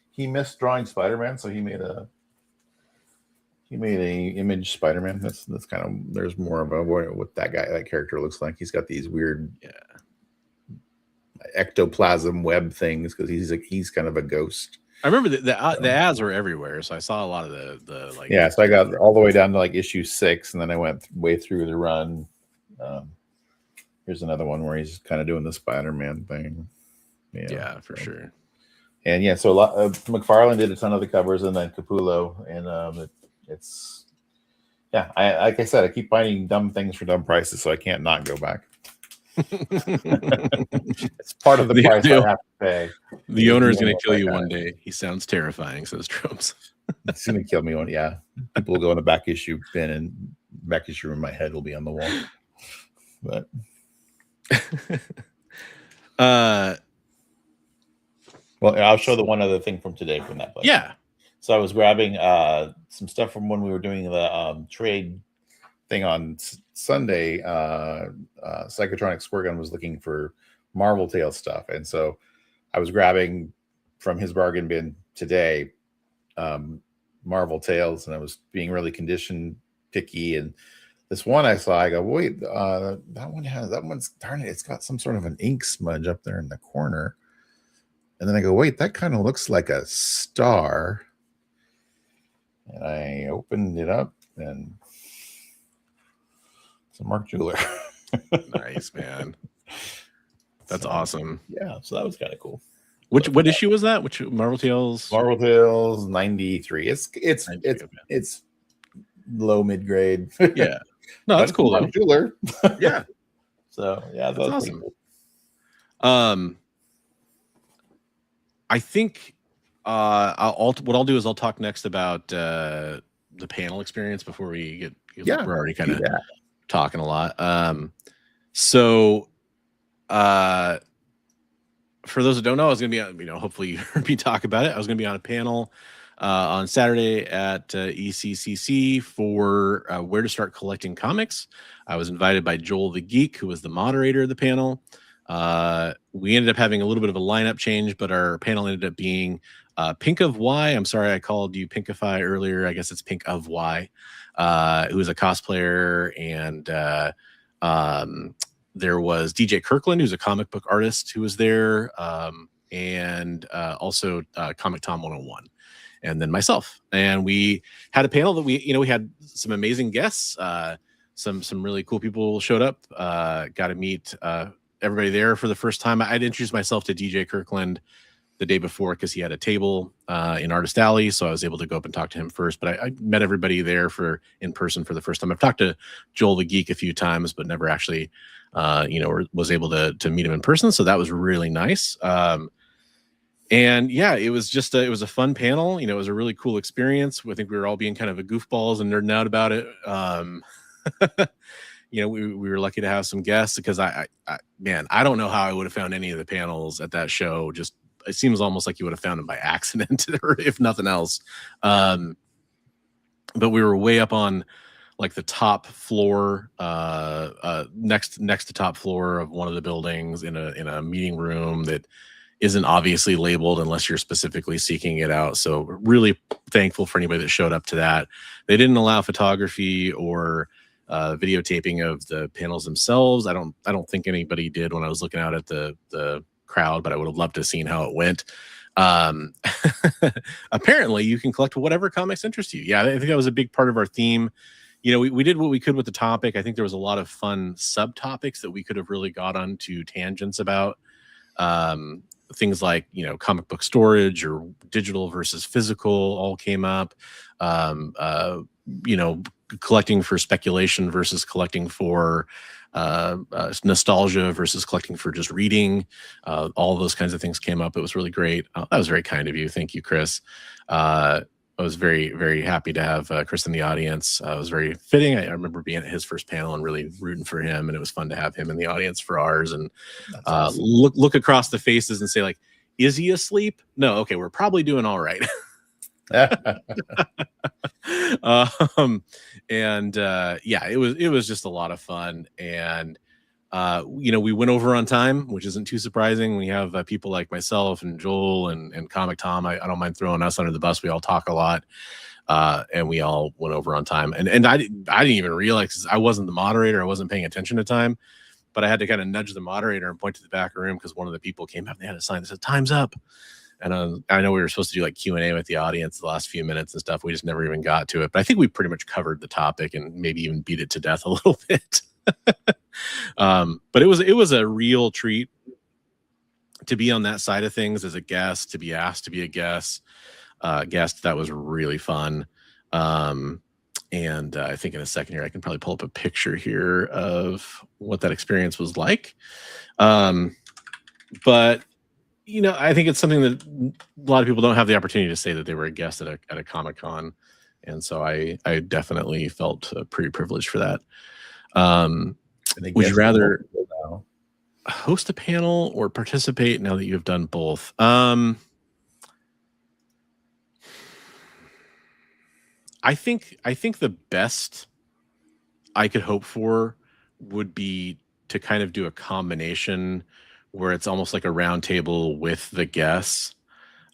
He missed drawing Spider-Man, so he made a image Spider-Man. That's kind of, there's more of what that character looks like. He's got these weird ectoplasm web things because he's kind of a ghost.
I remember the ads were everywhere, so I saw a lot of the like.
Yeah, so I got all the way down to like issue 6, and then I went way through the run. Here's another one where he's kind of doing the Spider-Man thing.
Yeah, for sure.
And yeah, so a lot of McFarlane did a ton of the covers, and then Capullo, and it's like I said, I keep finding dumb things for dumb prices, so I can't not go back. It's part of the price I have to pay.
The owner is going to kill you one day. He sounds terrifying, says Trumps.
It's going to kill me one. Yeah, people will go in the back issue bin, and back issue in my head will be on the wall. But well, I'll show the one other thing from today from that place.
Yeah.
So I was grabbing some stuff from when we were doing the trade thing on Sunday. Psychotronic Squirt Gun was looking for Marvel Tales stuff, and so I was grabbing from his bargain bin today Marvel Tales, and I was being really condition picky. And this one I saw, I go, wait, that one's darn it, it's got some sort of an ink smudge up there in the corner. And then I go, wait, that kind of looks like a star. And I opened it up, and it's a Mark Jeweler.
Nice, man. That's awesome.
Yeah, so that was kind of cool.
What issue was that? Which Marvel Tales?
Marvel Tales 93. It's low mid grade.
Yeah. No, that's cool though.
Mark Jeweler.
Yeah.
So yeah,
that's awesome. Cool. I think what I'll do is I'll talk next about the panel experience before we get. We're already kind of talking a lot. So for those that don't know, I was going to be on, hopefully you heard me talk about it. I was going to be on a panel on Saturday at ECCC for where to start collecting comics. I was invited by Joel the Geek, who was the moderator of the panel. We ended up having a little bit of a lineup change, but our panel ended up being Pink of Y. I'm sorry I called you Pinkify earlier. I guess it's Pink of Y, who is a cosplayer. And there was DJ Kirkland, who's a comic book artist, who was there, and also Comic Tom 101. And then myself. And we had a panel that we had some amazing guests. Some really cool people showed up. Got to meet everybody there for the first time. I'd introduced myself to DJ Kirkland the day before because he had a table in Artist Alley, so I was able to go up and talk to him first. But I met everybody there in person for the first time. I've talked to Joel the Geek a few times, but never actually was able to meet him in person. So that was really nice. And yeah, it was just it was a fun panel. It was a really cool experience. I think we were all being kind of a goofballs and nerding out about it. We were lucky to have some guests because I don't know how I would have found any of the panels at that show. Just it seems almost like you would have found them by accident, or if nothing else. But we were way up on like the top floor, next to top floor of one of the buildings in a meeting room that isn't obviously labeled unless you're specifically seeking it out. So really thankful for anybody that showed up to that. They didn't allow photography or videotaping of the panels themselves. I don't think anybody did when I was looking out at the crowd, but I would have loved to have seen how it went. Apparently you can collect whatever comics interest you. Yeah, I think that was a big part of our theme. We did what we could with the topic. I think there was a lot of fun subtopics that we could have really got onto tangents about. Things like, comic book storage or digital versus physical all came up. Collecting for speculation versus collecting for nostalgia versus collecting for just reading. All those kinds of things came up. It was really great. That was very kind of you. Thank you, Chris. I was very, very happy to have Chris in the audience. It was very fitting. I remember being at his first panel and really rooting for him, and it was fun to have him in the audience for ours. And awesome. Look across the faces and say, like, is he asleep? No. Okay, we're probably doing all right. It was just a lot of fun. And we went over on time, which isn't too surprising. We have people like myself and Joel and Comic Tom. I don't mind throwing us under the bus. We all talk a lot, and we all went over on time. And I didn't even realize, I wasn't the moderator. I wasn't paying attention to time, but I had to kind of nudge the moderator and point to the back of the room because one of the people came up and they had a sign that said "Time's up." And I know we were supposed to do like Q&A with the audience the last few minutes and stuff. We just never even got to it. But I think we pretty much covered the topic and maybe even beat it to death a little bit. But it was a real treat to be on that side of things as a guest, to be asked to be a guest. That was really fun. And I think in a second here, I can probably pull up a picture here of what that experience was like. But I think it's something that a lot of people don't have the opportunity to say that they were a guest at a Comic-Con. And so I definitely felt pretty privileged for that. Would you rather host a panel or participate now that you have done both? I think the best I could hope for would be to kind of do a combination where it's almost like a round table with the guests.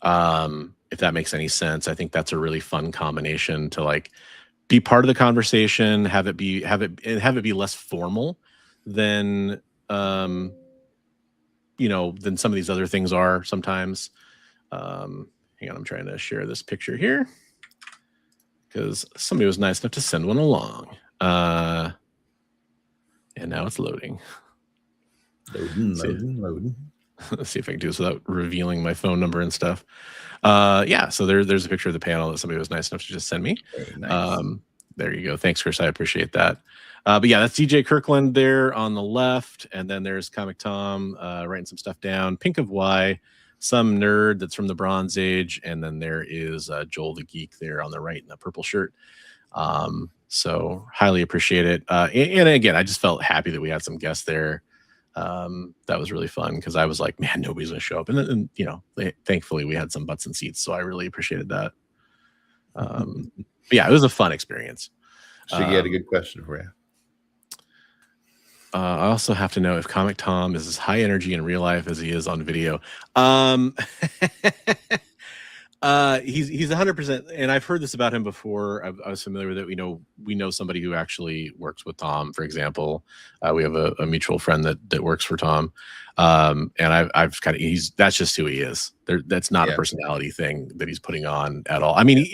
If that makes any sense. I think that's a really fun combination to like be part of the conversation, have it be less formal than than some of these other things are sometimes. Hang on, I'm trying to share this picture here because somebody was nice enough to send one along. And now it's loading. Loading. Let's see if I can do this without revealing my phone number and stuff. So there's a picture of the panel that somebody was nice enough to just send me. Nice. There you go. Thanks, Chris. I appreciate that. But yeah, that's DJ Kirkland there on the left. And then there's Comic Tom writing some stuff down. Pink of Y, some nerd that's from the Bronze Age. And then there is Joel the Geek there on the right in the purple shirt. So highly appreciate it. And again, I just felt happy that we had some guests there. That was really fun because I was like, man, nobody's gonna show up. And then thankfully we had some butts and seats. So I really appreciated that. Yeah, it was a fun experience.
Shiggy had a good question for you.
I also have to know if Comic Tom is as high energy in real life as he is on video. He's 100%, and I've heard this about him before. I was familiar with it. We know somebody who actually works with Tom, for example. We have a mutual friend that works for Tom, and I've kind of that's just who he is. That's not a personality thing that he's putting on at all. I mean,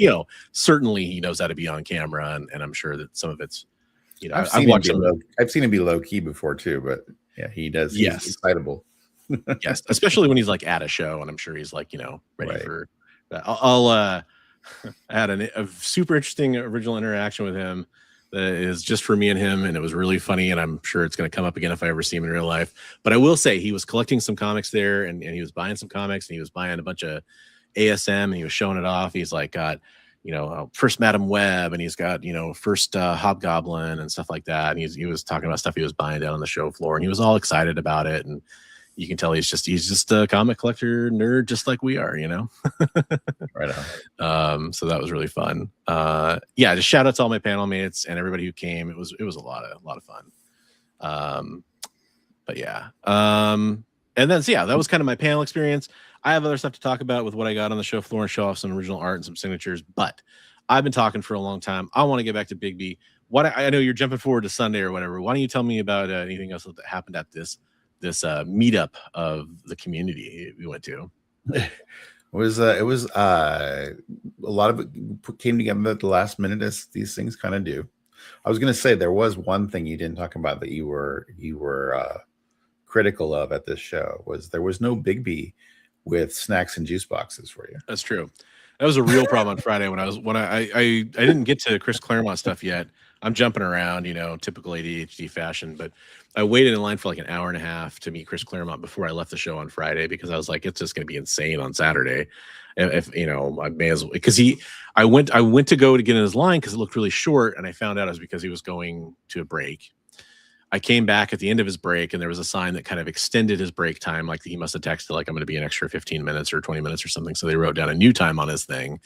certainly he knows how to be on camera, and I'm sure that some of it's.
I've seen him be low key before too, but yeah, he does.
Yes,
he's excitable.
Yes, especially when he's like at a show, and I'm sure he's like ready for. I had a super interesting original interaction with him that is just for me and him, and it was really funny, and I'm sure it's going to come up again if I ever see him in real life. But I will say he was collecting some comics there, and he was buying some comics, and he was buying a bunch of ASM, and he was showing it off. He's like got, you know, first Madam Web, and he's got, you know, first Hobgoblin and stuff like that. And he was talking about stuff he was buying down on the show floor, and he was all excited about it. And you can tell he's just a comic collector nerd, just like we are, you know.
Right on.
So that was really fun. Yeah, just shout out to all my panel mates and everybody who came. It was a lot of fun. But yeah. And then so yeah, that was kind of my panel experience. I have other stuff to talk about with what I got on the show floor and show off some original art and some signatures, but I've been talking for a long time. I want to get back to Big B. I know you're jumping forward to Sunday or whatever. Why don't you tell me about anything else that happened at this meetup of the community we went to?
It was a lot of it came together at the last minute, as these things kind of do. I was going to say there was one thing you didn't talk about that you were critical of at this show, was there was no Big B with snacks and juice boxes for you.
That's true. That was a real problem on Friday when I didn't get to Chris Claremont stuff yet. I'm jumping around, you know, typical ADHD fashion, but I waited in line for like an hour and a half to meet Chris Claremont before I left the show on Friday, because I was like, it's just going to be insane on Saturday. If you know, I may as well, because I went to go to get in his line because it looked really short, and I found out it was because he was going to a break. I came back at the end of his break, and there was a sign that kind of extended his break time. Like he must have texted, like, I'm going to be an extra 15 minutes or 20 minutes or something. So they wrote down a new time on his thing.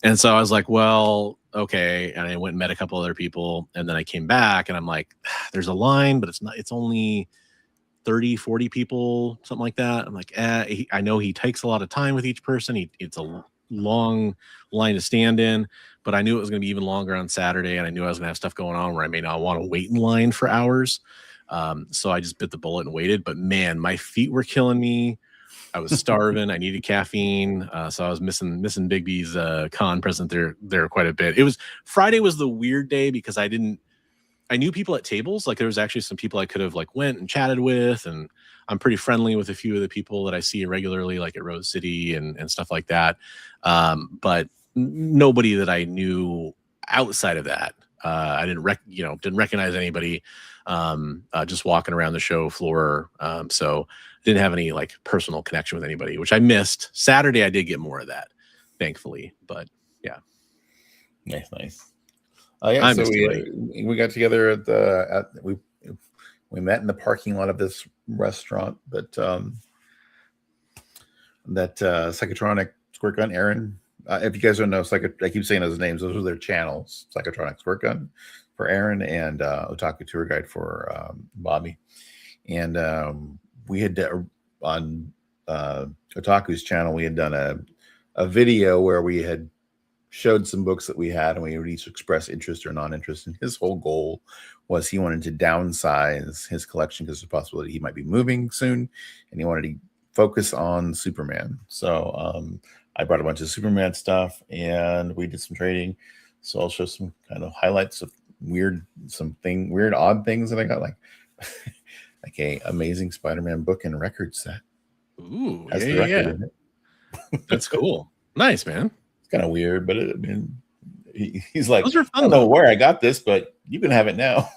And so I was like, well, okay. And I went and met a couple other people. And then I came back and I'm like, there's a line, but it's only 30, 40 people, something like that. I'm like, I know he takes a lot of time with each person. It's a long line to stand in, but I knew it was going to be even longer on Saturday, and I knew I was going to have stuff going on where I may not want to wait in line for hours. So I just bit the bullet and waited. But man, my feet were killing me. I was starving. I needed caffeine, so I was missing Big B's con present there quite a bit. Friday was the weird day because I knew people at tables. Like there was actually some people I could have like went and chatted with, and I'm pretty friendly with a few of the people that I see regularly, like at Rose City and stuff like that. But nobody that I knew outside of that. I didn't recognize anybody just walking around the show floor. So didn't have any like personal connection with anybody, which I missed. Saturday I did get more of that, thankfully. But yeah.
Nice. Yeah, so we got together we met in the parking lot of this restaurant that Psychotronic Squirt Gun, Aaron. If you guys don't know, I keep saying those names. Those are their channels. Psychotronic Squirt Gun for Aaron, and Otaku Tour Guide for Bobby. And we had on Otaku's channel, we had done a video where we had showed some books that we had, and we would each express interest or non-interest. And his whole goal was he wanted to downsize his collection because there's a possibility he might be moving soon, and he wanted to focus on Superman. So I brought a bunch of Superman stuff, and we did some trading. So I'll show some kind of highlights of weird odd things that I got, like like a Amazing Spider-Man book and record set.
Ooh, yeah. That's cool. Nice, man.
Kind of weird, but he's like,
those are fun,
I don't know where I got this, but you can have it now.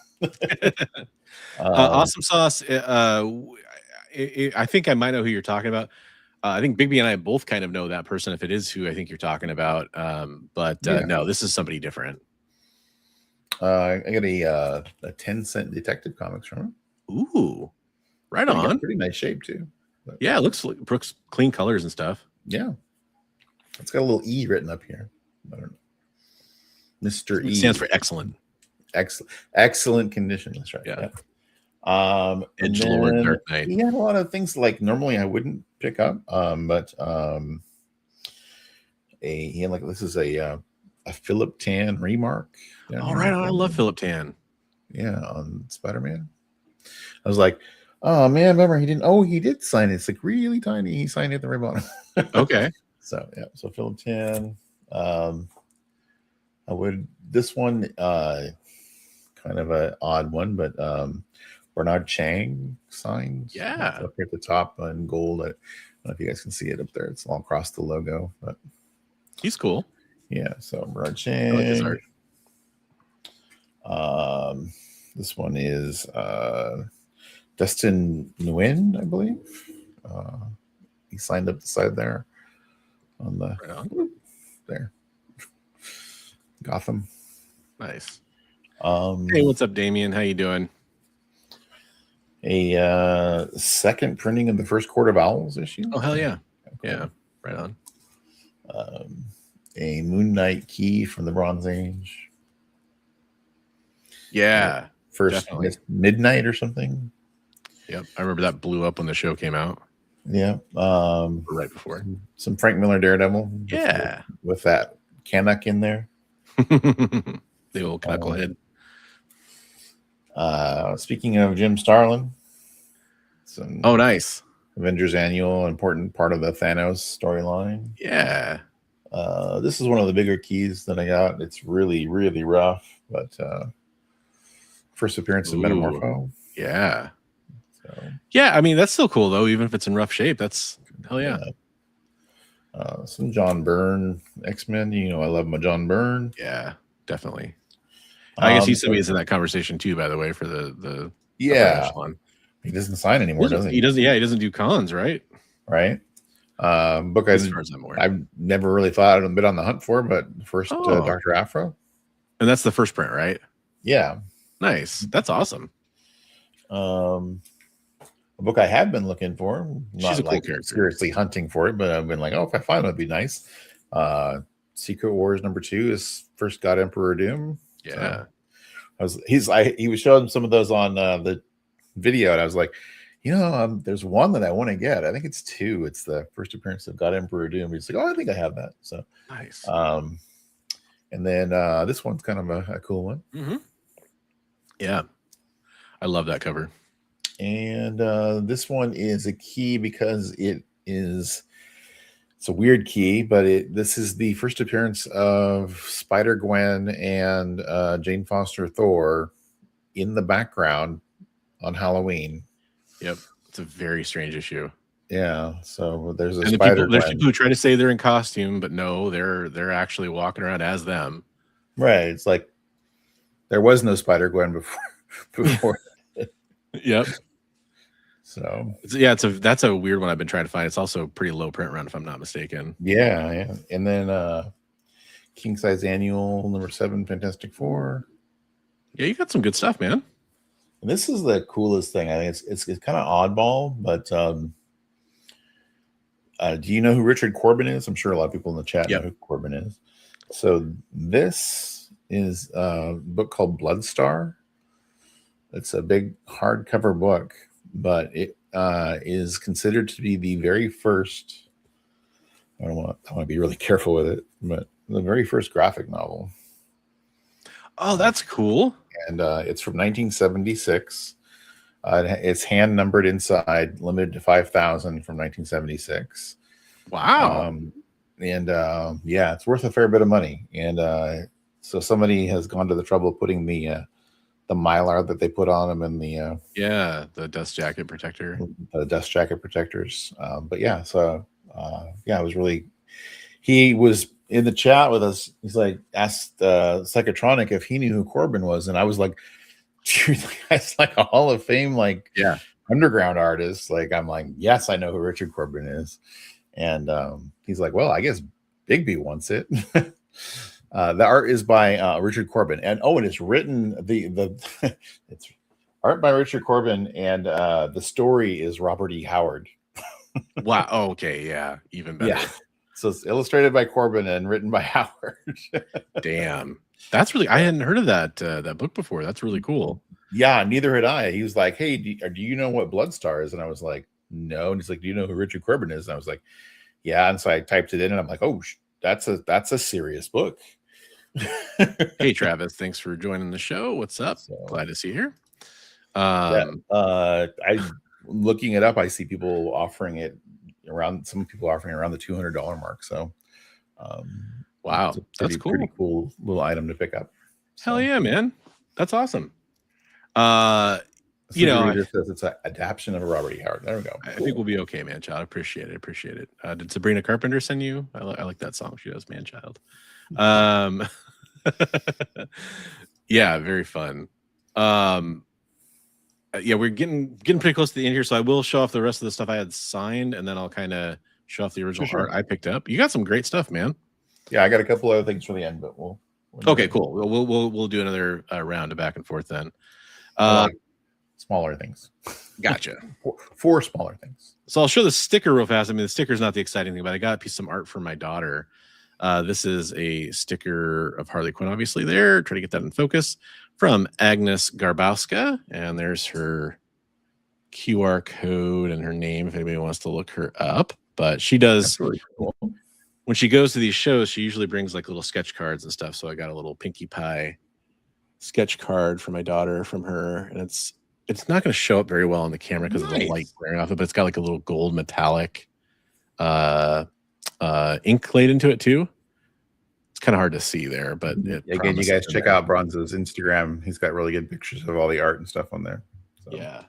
Awesome Sauce. I think I might know who you're talking about. I think Big B and I both kind of know that person, if it is who I think you're talking about. But no, this is somebody different.
I got a 10-cent Detective Comics from him.
Ooh, right on.
Pretty nice shape too. But,
yeah, it looks like Brooks, clean colors and stuff.
Yeah. It's got a little E written up here. I don't know. Mr. E.
It stands for excellent.
Excellent condition. That's right.
Yeah.
Edgelord,
Dark Knight.
He had a lot of things like normally I wouldn't pick up. But he had this is a Philip Tan remark.
All right. I love Philip Tan.
Yeah, on Spider-Man. I was like, oh man, remember he did sign it. It's like really tiny. He signed it at the very bottom.
Okay.
So yeah, so Philip Tan. This one kind of an odd one, but Bernard Chang signed.
Yeah.
Up here at the top in gold. I don't know if you guys can see it up there. It's all across the logo, but
he's cool.
Yeah, so Bernard Chang.
I like his art.
This one is Dustin Nguyen, I believe. He signed up the side there on the there. Gotham.
Nice. Hey, what's up, Damien? How you doing?
A second printing of the first Court of Owls issue.
Oh, hell yeah. Yeah, right on.
A Moon Knight key from the Bronze Age.
Yeah.
First Midnight or something.
Yep. I remember that blew up when the show came out.
Yeah.
Right before.
Some Frank Miller Daredevil.
Yeah.
With that Canuck in there.
The old knucklehead.
Speaking of Jim Starlin.
Oh, nice.
Avengers Annual, important part of the Thanos storyline.
Yeah.
This is one of the bigger keys that I got. It's really, really rough, but first appearance of Metamorpho.
Yeah.
So,
yeah, I mean, that's still cool, though, even if it's in rough shape. That's hell yeah.
Some John Byrne X-Men. You know, I love my John Byrne.
Yeah, definitely. I guess he said he's in that conversation, too, by the way, for the
one. He doesn't sign anymore, does he?
He doesn't. Yeah, he doesn't do cons, right?
Right. Book I've never really thought I'd been on the hunt for, but first Dr. Afro.
And that's the first print, right?
Yeah.
Nice. That's awesome.
A book I have been looking for.
She's a cool character.
Seriously hunting for it, but I've been like, oh, if I find it, it'd be nice. Secret Wars #2 is first God Emperor Doom.
Yeah.
So he was showing some of those on the video, and I was like, there's one that I want to get. I think it's 2. It's the first appearance of God Emperor Doom. He's like, oh, I think I have that. So
nice.
And then this one's kind of a cool one.
Mm-hmm. Yeah, I love that cover.
And this one is a key because it's a weird key, but this is the first appearance of Spider-Gwen and Jane Foster Thor in the background on Halloween.
Yep, it's a very strange issue.
Yeah, so there's
there's people who try to say they're in costume, but no, they're actually walking around as them.
Right. It's like there was no Spider-Gwen before.
Yep.
So
that's a weird one I've been trying to find. It's also a pretty low print run, if I'm not mistaken.
Yeah. And then King Size Annual #7, Fantastic Four.
Yeah, you got some good stuff, man.
And this is the coolest thing. I think it's kind of oddball, but do you know who Richard Corbin is? I'm sure a lot of people in the chat know who Corbin is. So this is a book called Bloodstar. It's a big hardcover book, but it is considered to be the very first. I want to be really careful with it, but the very first graphic novel.
Oh, that's cool.
And it's from 1976. It's hand numbered inside, limited to 5,000 from 1976.
Wow.
It's worth a fair bit of money. And so somebody has gone to the trouble of putting the Mylar that they put on them and
the dust jacket protector.
The dust jacket protectors. It was really. He was in the chat with us. He's like, asked Psychotronic if he knew who Corbin was, and I was like, dude, that's like a Hall of Fame underground artist. Like, I'm like, yes, I know who Richard Corbin is, and he's like, well, I guess Bigby wants it. The art is by Richard Corbin, and it is written it's art by Richard Corbin, and the story is Robert E. Howard.
Wow. Oh, okay. Yeah. Even better.
Yeah. So it's illustrated by Corbin and written by Howard.
Damn. That's really, I hadn't heard of that book before. That's really cool.
Yeah, neither had I. He was like, hey, do you know what Bloodstar is? And I was like, no. And he's like, do you know who Richard Corbin is? And I was like, yeah. And so I typed it in and I'm like, oh, that's a serious book.
Hey, Travis, thanks for joining the show. What's up? Glad to see you here.
I looking it up, I see people offering it around. Some people offering around the $200 mark. So,
wow, that's cool.
Pretty cool little item to pick up.
Hell yeah, man, that's awesome.
Says it's an adaptation of a Robert E. Howard. There we go.
I think we'll be okay, man child. Appreciate it. Did Sabrina Carpenter send you? I like that song. She does, man child. Yeah, very fun. Yeah, we're getting pretty close to the end here, so I will show off the rest of the stuff I had signed, and then I'll kind of show off the original art I picked up. You got some great stuff, man.
Yeah, I got a couple other things for the end, but we'll
okay, cool. We'll do another round of back and forth then.
Smaller things.
Gotcha.
Four smaller things.
So I'll show the sticker real fast. I mean, the sticker is not the exciting thing, but I got a piece of art for my daughter. This is a sticker of Harley Quinn, obviously there. Try to get that in focus from Agnes Garbowska. And there's her QR code and her name if anybody wants to look her up. But she does, really cool. When she goes to these shows, she usually brings like little sketch cards and stuff. So I got a little Pinkie Pie sketch card for my daughter from her. And it's not going to show up very well on the camera because of the light glaring off it, but it's got like a little gold metallic ink laid into it too. It's kind of hard to see there, but
again, you guys check out Bronze's Instagram. He's got really good pictures of all the art and stuff on there. So.
Yeah,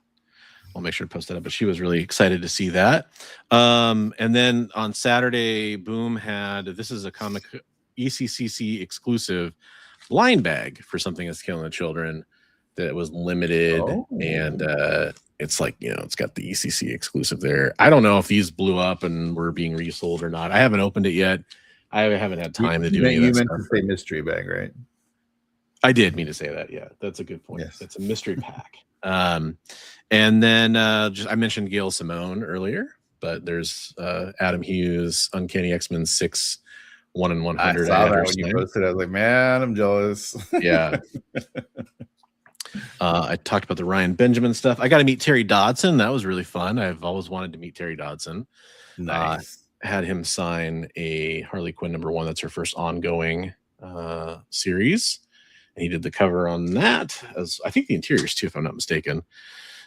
I'll make sure to post that up. But she was really excited to see that. And then on Saturday, Boom had, this is a comic ECCC exclusive line bag for Something That's Killing the Children that was limited. And it's like, you know, it's got the ECC exclusive there. I don't know if these blew up and were being resold or not. I haven't opened it yet. I haven't had time to do any of that.
You meant to say mystery bag, right?
I did mean to say that. Yeah, that's a good point.
Yes.
It's a mystery pack. And then I mentioned Gail Simone earlier, but there's Adam Hughes, Uncanny X-Men 6, 1 in 100.
I saw that when you posted it. I was like, man, I'm jealous.
Yeah. I talked about the Ryan Benjamin stuff. I got to meet Terry Dodson. That was really fun. I've always wanted to meet Terry Dodson.
Nice.
Had him sign a Harley Quinn #1. That's her first ongoing series. And he did the cover on that, as I think the interiors too, if I'm not mistaken.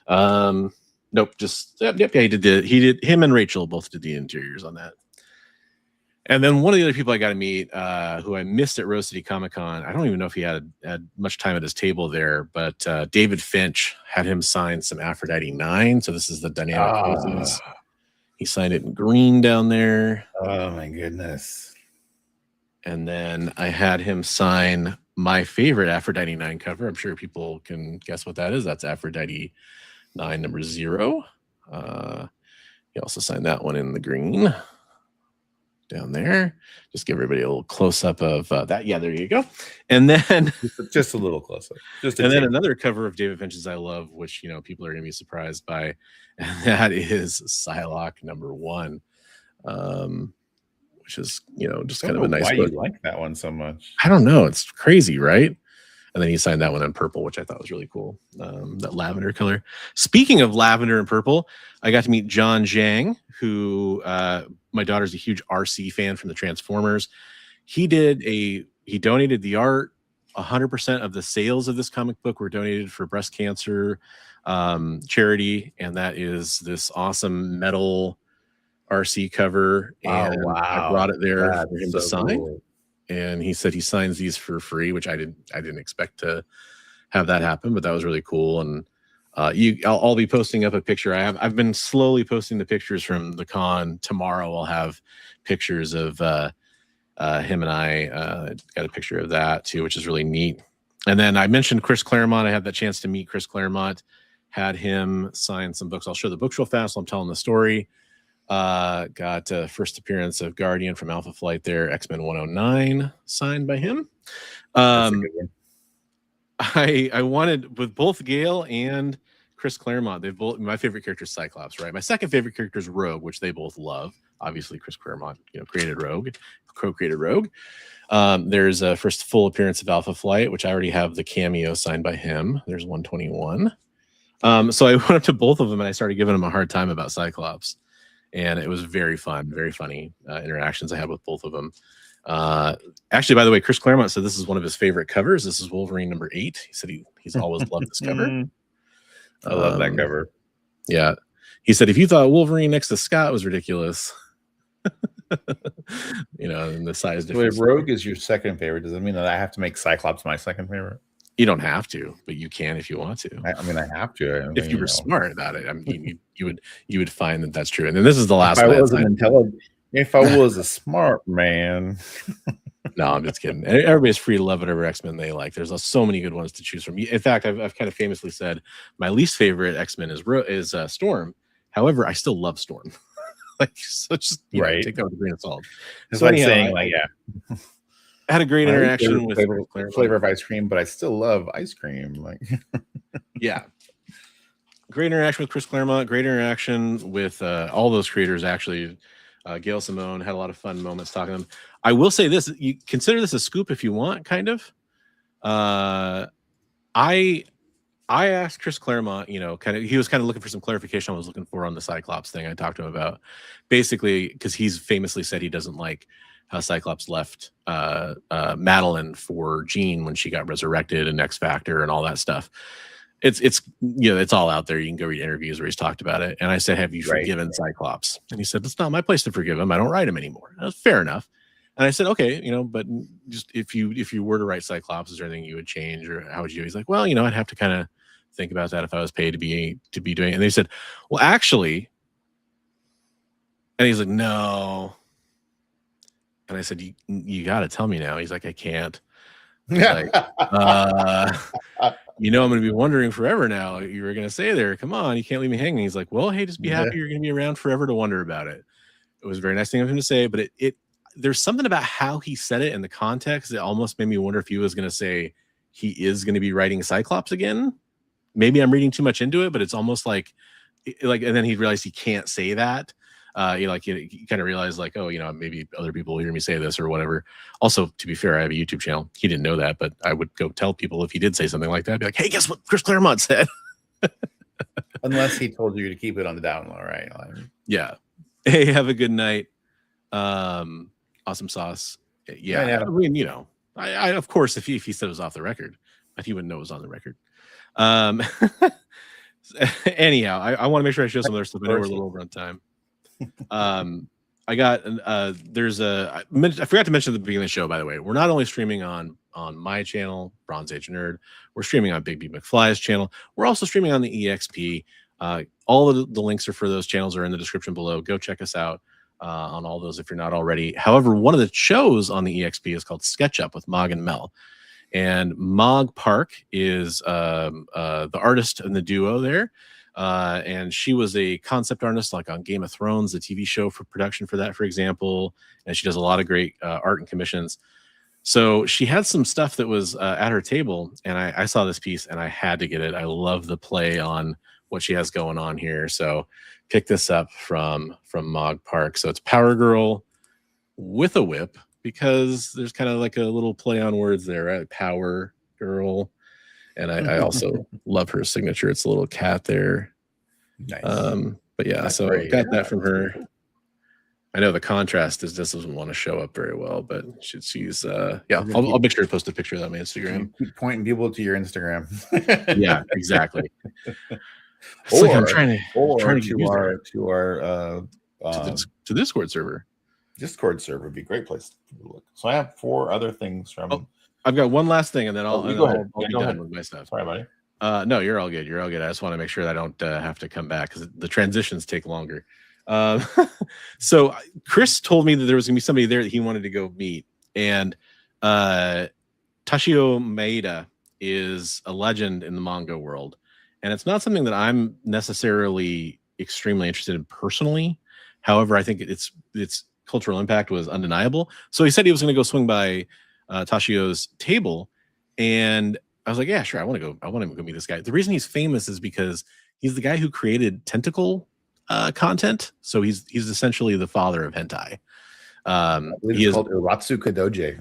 Nope, just yep. Yeah, he did. Him and Rachel both did the interiors on that. And then one of the other people I got to meet, who I missed at Rose City Comic Con, I don't even know if he had much time at his table there, but David Finch had him sign some Aphrodite 9. So this is the dynamic poses. He signed it in green down there.
Oh my goodness.
And then I had him sign my favorite Aphrodite 9 cover. I'm sure people can guess what that is. That's Aphrodite 9 #0. He also signed that one in the green down there. Just give everybody a little close-up of that. Yeah, there you go. And then
just a little close-up.
And then another cover of David Finch's I love, which, you know, people are going to be surprised by, and that is Psylocke #1, which is, you know, just kind of a nice
why
book.
You like that one so much?
I don't know. It's crazy, right? And then he signed that one in purple, which I thought was really cool. That lavender color. Speaking of lavender and purple, I got to meet John Zhang, who my daughter's a huge RC fan from the Transformers. He donated the art. 100% of the sales of this comic book were donated for breast cancer charity, and that is this awesome metal RC cover. And I brought it there for him to sign. Cool. And he said he signs these for free, which I didn't expect to have that happen, but that was really cool. And I'll be posting up a picture. I've been slowly posting the pictures from the con. Tomorrow I'll have pictures of him and I got a picture of that too, which is really neat. And then I mentioned Chris Claremont. I had that chance to meet Chris Claremont, had him sign some books. I'll show the books real fast while I'm telling the story. Got first appearance of Guardian from Alpha Flight there, X-Men 109 signed by him. I wanted, with both Gail and Chris Claremont, they've both, my favorite character is Cyclops, right? My second favorite character is Rogue, which they both love. Obviously, Chris Claremont, you know, created Rogue, co-created Rogue. There's a first full appearance of Alpha Flight, which I already have the cameo signed by him. There's 121. So I went up to both of them and I started giving them a hard time about Cyclops. And it was very fun, very funny interactions I had with both of them. Actually, by the way, Chris Claremont said this is one of his favorite covers. This is Wolverine #8. He said he's always loved this cover.
I love that cover.
Yeah. He said, if you thought Wolverine next to Scott was ridiculous, you know, and the size difference.
So if Rogue is your second favorite, does it mean that I have to make Cyclops my second favorite?
You don't have to, but you can if you want to.
I mean, I have to. I mean,
if you were smart about it, I mean, you would find that that's true. And then this is the last
if
one.
I was an intelligent, if I was a smart man.
No, I'm just kidding. Everybody's free to love whatever X-Men they like. There's so many good ones to choose from. In fact, I've kind of famously said my least favorite X-Men is Storm. However, I still love Storm. Like, so just take that with a grain of salt.
It's
so
like
anyhow,
saying, like, yeah,
I had a great interaction with
flavor of ice cream, but I still love ice cream. Like,
yeah, great interaction with Chris Claremont. Great interaction with all those creators. Actually, Gail Simone had a lot of fun moments talking to them. I will say this: you consider this a scoop if you want, kind of. I asked Chris Claremont, he was kind of looking for some clarification I was looking for on the Cyclops thing I talked to him about. Basically, because he's famously said he doesn't like how Cyclops left Madeline for Jean when she got resurrected and X Factor and all that stuff. It's all out there. You can go read interviews where he's talked about it. And I said, have you forgiven Cyclops? And he said, it's not my place to forgive him. I don't write him anymore. That was fair enough. And I said, okay, but just if you were to write Cyclops, is there anything you would change, or how would you? He's like, well, I'd have to kind of think about that if I was paid to be doing it. And they said, well, actually, and he's like, no. And I said, you got to tell me now. He's like, I can't. Like, I'm going to be wondering forever now. You were going to say there, come on, you can't leave me hanging. He's like, well, hey, just be happy you're going to be around forever to wonder about it. It was a very nice thing of him to say, but there's something about how he said it in the context that almost made me wonder if he was going to say he is going to be writing Cyclops again. Maybe I'm reading too much into it, but it's almost like, and then he realized he can't say that. You kind of realize like, oh, maybe other people will hear me say this or whatever. Also, to be fair, I have a YouTube channel. He didn't know that, but I would go tell people if he did say something like that. I'd be like, hey, guess what Chris Claremont said?
Unless he told you to keep it on the down low, right?
Yeah. Hey, have a good night. Awesome sauce. Yeah. I mean, I of course, if he said it was off the record, but he wouldn't know it was on the record. Anyhow, I want to make sure I show some other stuff. I know we're a little over on time. I got I forgot to mention at the beginning of the show, by the way, we're not only streaming on my channel, Bronze Age Nerd, we're streaming on Big B McFly's channel. We're also streaming on the EXP. All of the links for those channels are in the description below. Go check us out on all those if you're not already. However, one of the shows on the EXP is called Sketch Up with Mog and Mel. And Mog Park is the artist in the duo there. And she was a concept artist like on Game of Thrones, the TV show for production for that, for example. And she does a lot of great art and commissions. So she had some stuff that was at her table, and I saw this piece and I had to get it. I love the play on what she has going on here. So pick this up from Mog Park. So it's Power Girl with a whip, because there's kind of like a little play on words there, right? Power Girl. And I also love her signature. It's a little cat there.
Nice.
But yeah, that's so I got that from her. I know the contrast just doesn't want to show up very well, but she's I'll make sure to post a picture of that on my Instagram.
Keep pointing people to your Instagram.
Yeah, exactly.
To
the Discord server.
Discord server would be a great place to look. So I have 4 other things from.
Oh, I've got one last thing, and then I'll be done with my stuff.
Sorry, buddy.
No, you're all good. You're all good. I just want to make sure that I don't have to come back because the transitions take longer. So Chris told me that there was going to be somebody there that he wanted to go meet, and Tashio Maeda is a legend in the manga world, and it's not something that I'm necessarily extremely interested in personally. However, I think its cultural impact was undeniable. So he said he was going to go swing by Tashio's table, and I was like, yeah, sure, I want to go meet this guy. The reason he's famous is because he's the guy who created tentacle content. So he's essentially the father of hentai.
He is called Uratsuka Doji.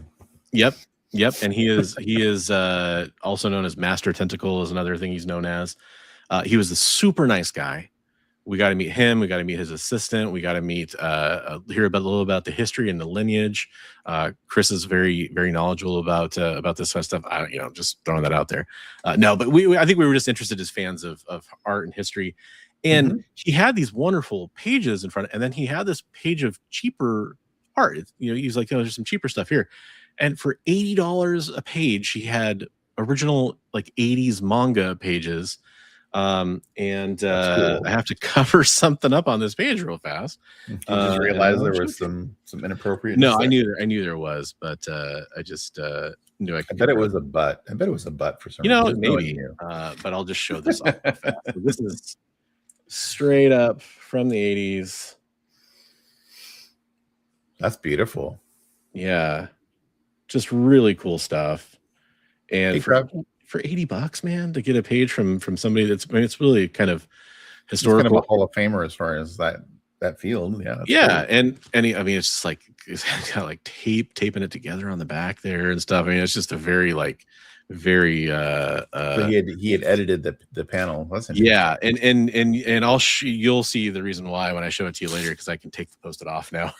Yep, and he is also known as Master Tentacle is another thing he's known as. He was a super nice guy. We got to meet him. We got to meet his assistant. We got to meet, hear a little about the history and the lineage. Chris is very, very knowledgeable about this kind of stuff. Just throwing that out there. No, but I think we were just interested as fans of art and history. And he had these wonderful pages in front, and then he had this page of cheaper art. He's like, there's some cheaper stuff here. And for $80 a page, he had original like 80s manga pages.
Cool.
I have to cover something up on this page real fast.
Did you just realize there was some inappropriateness?
No, I knew there was, but I just knew I could.
I bet it was a butt. I bet it was a butt for some
you know,
reason.
maybe. But I'll just show this off real fast. So this is straight up from the 80s.
That's beautiful.
Yeah, just really cool stuff. And
Hey,
for $80, man, to get a page from somebody that's, I mean, it's really kind of
He's
historical.
kind of a Hall of Famer as far as that field. Yeah. That's
Yeah,
cool.
and I mean, it's just like it's kind of like taping it together on the back there and stuff. I mean, it's just a very very
So he had edited the panel, wasn't he?
yeah, and you'll see the reason why when I show it to you later, because I can take the post-it off now.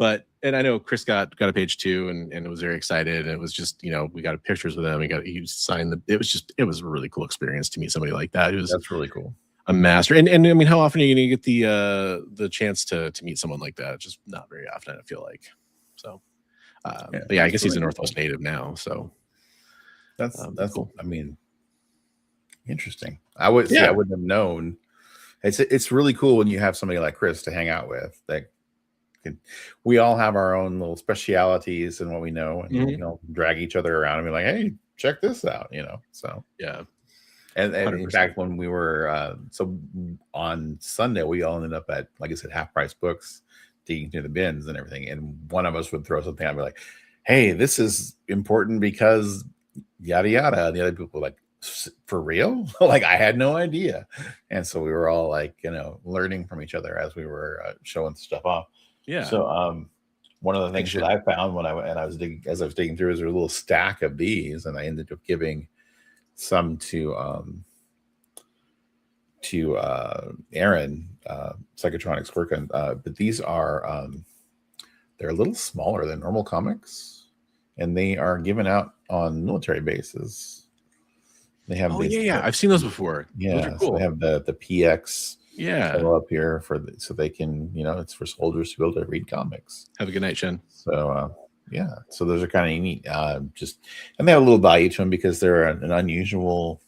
But I know Chris got a page too, and was very excited. And it was just, you know, we got pictures with him. He signed it was a really cool experience to meet somebody like that.
That's really cool.
A master. And I mean, how often are you gonna get the chance to meet someone like that? Just not very often, I feel like. So but yeah, I guess he's a Northwest native now. So
that's
cool.
I mean, interesting. I wouldn't have known. It's really cool when you have somebody like Chris to hang out with. We all have our own little specialities and what we know, and you know, drag each other around and be like, hey, check this out, you know. So
yeah.
And in fact, when we were so on Sunday, we all ended up at, like I said, Half Price Books, digging through the bins and everything. And one of us would throw something out and be like, hey, this is important because yada yada. And the other people were like, for real? Like, I had no idea. And so we were all like, you know, learning from each other as we were showing stuff off.
Yeah.
So one of the things that I found when I was digging through is there a little stack of these, and I ended up giving some to Aaron, Psychotronics working. But these are they're a little smaller than normal comics, and they are given out on military bases. They have
I've seen those before.
Yeah,
those are cool.
So they have the PX up here so they can, you know, it's for soldiers to be able to read comics.
Have a good night, Shen.
So so those are kind of neat. And they have a little value to them because they're an unusual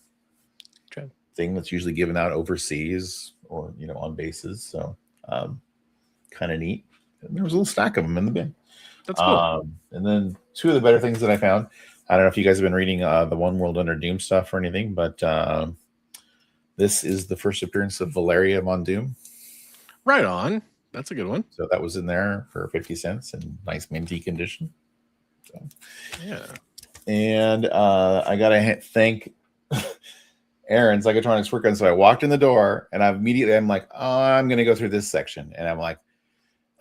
thing that's usually given out overseas or, you know, on bases. So kind of neat. And there was a little stack of them in the bin.
That's cool.
And then two of the better things that I found. I don't know if you guys have been reading the One World Under Doom stuff or anything, but this is the first appearance of Valeria Von Doom.
Right on. That's a good one.
So that was in there for 50 cents in nice minty condition. So,
yeah.
And I got to thank Aaron, Psychotronics Work On. So I walked in the door and I'm like, oh, I'm going to go through this section. And I'm like,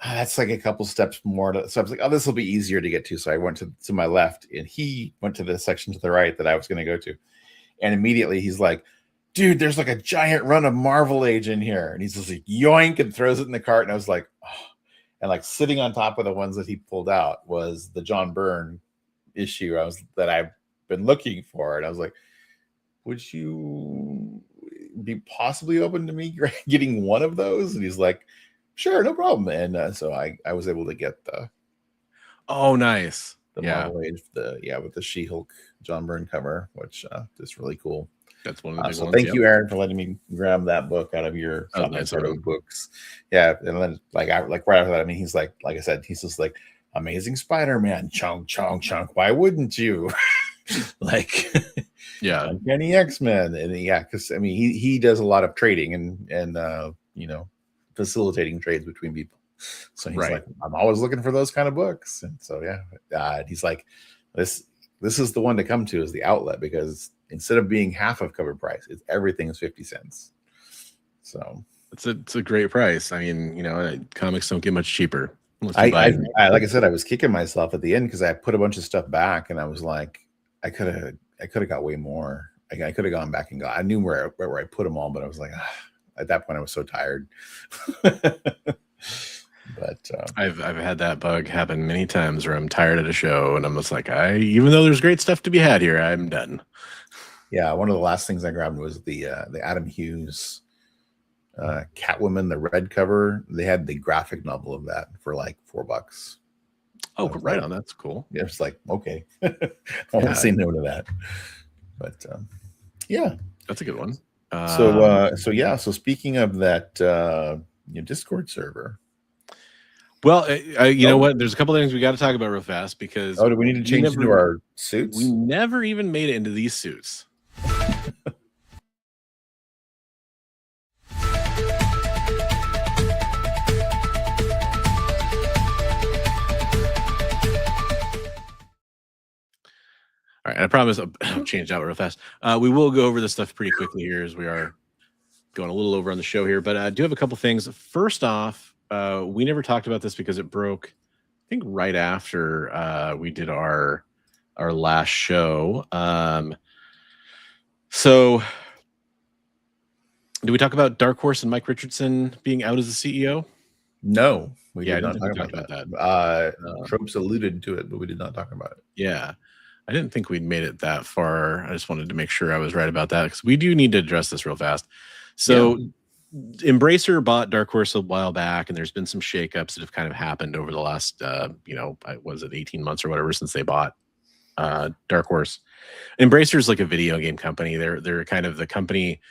that's like a couple steps more. So I was like, oh, this will be easier to get to. So I went to my left and he went to the section to the right that I was going to go to. And immediately he's like, dude, there's like a giant run of Marvel Age in here. And he's just like, yoink, and throws it in the cart. And I was like, oh. And like sitting on top of the ones that he pulled out was the John Byrne issue that I've been looking for. And I was like, would you be possibly open to me getting one of those? And he's like, sure, no problem. And so I was able to get the
nice.
Marvel Age, with the She-Hulk John Byrne cover, which is really cool.
That's one of the big
so
ones.
Thank you, Aaron, for letting me grab that book out of your books. Yeah, and then right after that, I mean, he's like I said, he's just like, Amazing Spider-Man, chunk, chunk, chunk. Why wouldn't you? Like, Uncanny X-Men, and because I mean, he does a lot of trading and you know, facilitating trades between people. So he's like, I'm always looking for those kind of books, and so he's like, this is the one to come to, is the outlet, because instead of being half of cover price, everything is 50 cents. So
it's a great price. I mean, you know, comics don't get much cheaper.
I like I said, I was kicking myself at the end because I put a bunch of stuff back, and I was like, I could have got way more. I could have gone back and I knew where I put them all, but I was like, at that point I was so tired. But
I've had that bug happen many times where I'm tired at a show and I'm just like, even though there's great stuff to be had here, I'm done.
Yeah, one of the last things I grabbed was the Adam Hughes Catwoman, the red cover. They had the graphic novel of that for like $4.
Oh, right on. That's cool.
Yeah, it's like, okay. I won't say no to that. But
That's a good one.
So speaking of that Discord server.
Well, you know what? There's a couple of things we got to talk about real fast because
do we need to change into our suits?
We never even made it into these suits. All right, I promise I'll change out real fast. We will go over this stuff pretty quickly here as we are going a little over on the show here, but I do have a couple things. First off, we never talked about this because it broke, I think, right after we did our last show. So did we talk about Dark Horse and Mike Richardson being out as the CEO?
No, we did
not
not talk about that. Tropes alluded to it, but we did not talk about it.
Yeah. I didn't think we'd made it that far. I just wanted to make sure I was right about that because we do need to address this real fast. So Embracer bought Dark Horse a while back, and there's been some shakeups that have kind of happened over the last, was it 18 months or whatever since they bought Dark Horse. Embracer's like a video game company. They're kind of the company.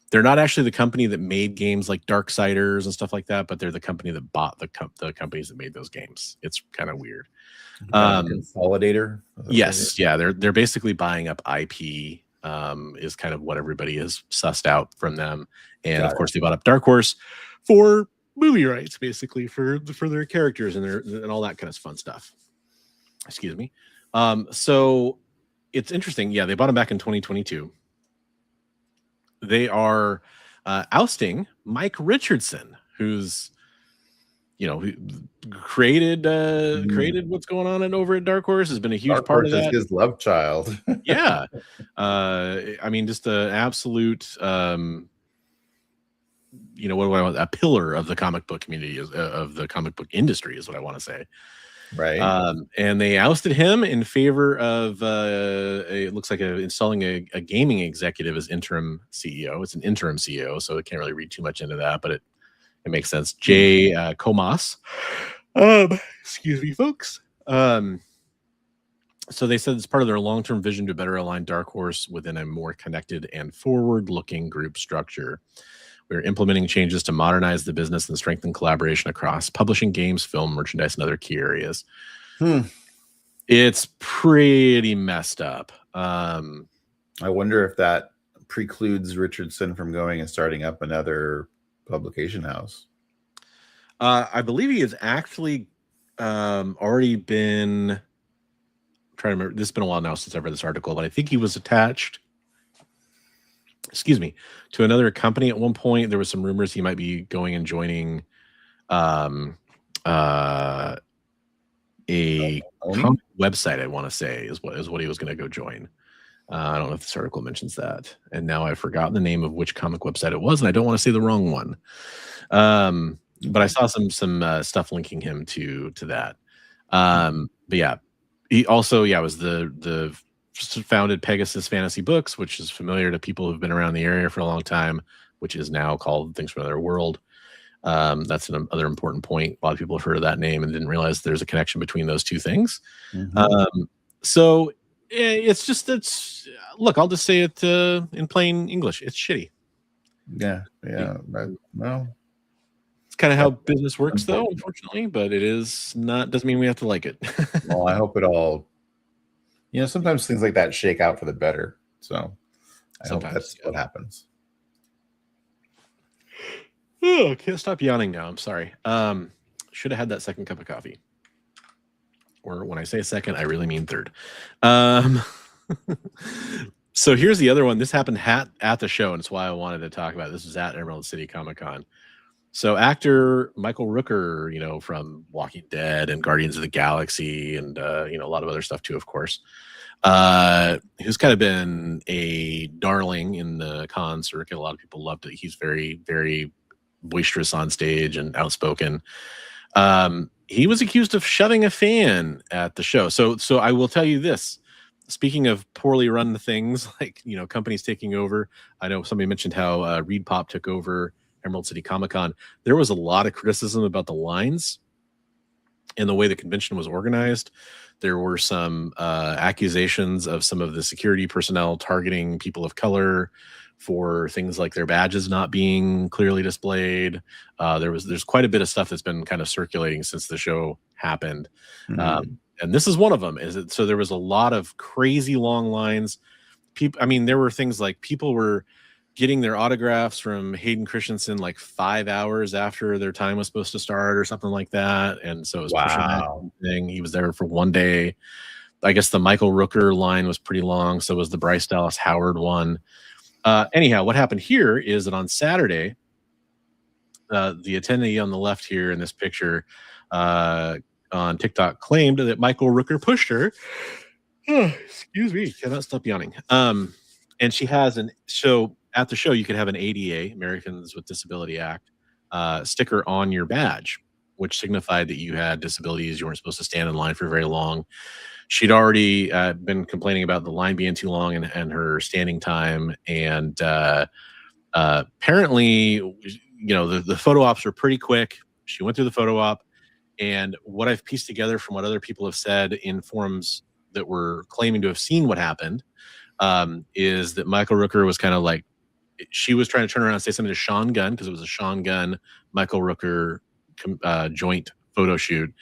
They're not actually the company that made games like Darksiders and stuff like that, but they're the company that bought the companies that made those games. It's kind of weird.
Consolidator.
Yes, yeah, they're basically buying up IP. Is kind of what everybody has sussed out from them, and of course they bought up Dark Horse for movie rights, basically for their characters and all that kind of fun stuff. Excuse me. So it's interesting. Yeah, they bought them back in 2022. They are ousting Mike Richardson, who's who created what's going on over at Dark Horse, has been a huge part of that.
His love child.
Yeah. I mean, just an absolute, what do I want? A pillar of the comic book community, of the comic book industry is what I want to say.
Right.
And they ousted him in favor of, it looks like installing a gaming executive as interim CEO. It's an interim CEO, so I can't really read too much into that, but it makes sense. Jay Comas. Excuse me, folks. So they said it's part of their long-term vision to better align Dark Horse within a more connected and forward-looking group structure. We're implementing changes to modernize the business and strengthen collaboration across publishing, games, film, merchandise, and other key areas. It's pretty messed up.
I wonder if that precludes Richardson from going and starting up another publication house.
I believe he has actually already been, I'm trying to remember, this has been a while now since I read this article, but I think he was attached, to another company at one point. There was some rumors he might be going and joining a comic website, I want to say is what he was going to go join. I don't know if this article mentions that, and now I've forgotten the name of which comic website it was, and I don't want to say the wrong one. But I saw some stuff linking him to that. But yeah, he also was the founded Pegasus Fantasy Books, which is familiar to people who've been around the area for a long time, which is now called Things from Another World. That's another important point. A lot of people have heard of that name and didn't realize there's a connection between those two things. So it's look, I'll just say it in plain English. It's shitty.
Yeah. Well,
it's kind of how business works, though, unfortunately, but it is not, doesn't mean we have to like it.
Well, I hope it all, sometimes things like that shake out for the better. So I hope that's what happens.
Oh, can't stop yawning now. I'm sorry. Should have had that second cup of coffee. Or when I say second, I really mean third. So here's the other one. This happened at the show, and it's why I wanted to talk about it. This was at Emerald City Comic Con. So actor Michael Rooker, from Walking Dead and Guardians of the Galaxy and, a lot of other stuff too, of course, who's kind of been a darling in the con circuit. A lot of people loved it. He's very, very boisterous on stage and outspoken. He was accused of shoving a fan at the show. So I will tell you this. Speaking of poorly run things, like, companies taking over, I know somebody mentioned how Reed Pop took over Emerald City Comic Con. There was a lot of criticism about the lines and the way the convention was organized. There were some accusations of some of the security personnel targeting people of color for things like their badges not being clearly displayed. There's quite a bit of stuff that's been kind of circulating since the show happened. And this is one of them. So there was a lot of crazy long lines. People, I mean, there were things like people were getting their autographs from Hayden Christensen like 5 hours after their time was supposed to start or something like that. And so it was pushing that thing. He was there for 1 day. I guess the Michael Rooker line was pretty long. So was the Bryce Dallas Howard one. Anyhow, what happened here is that on Saturday, the attendee on the left here in this picture on TikTok claimed that Michael Rooker pushed her. Excuse me, cannot stop yawning. And she has so at the show, you could have an ADA, Americans with Disability Act, sticker on your badge, which signified that you had disabilities. You weren't supposed to stand in line for very long. She'd already been complaining about the line being too long and her standing time. And apparently, the photo ops were pretty quick. She went through the photo op. And what I've pieced together from what other people have said in forums that were claiming to have seen what happened is that Michael Rooker was kind of like, she was trying to turn around and say something to Sean Gunn, because it was a Sean Gunn, Michael Rooker joint photo shoot.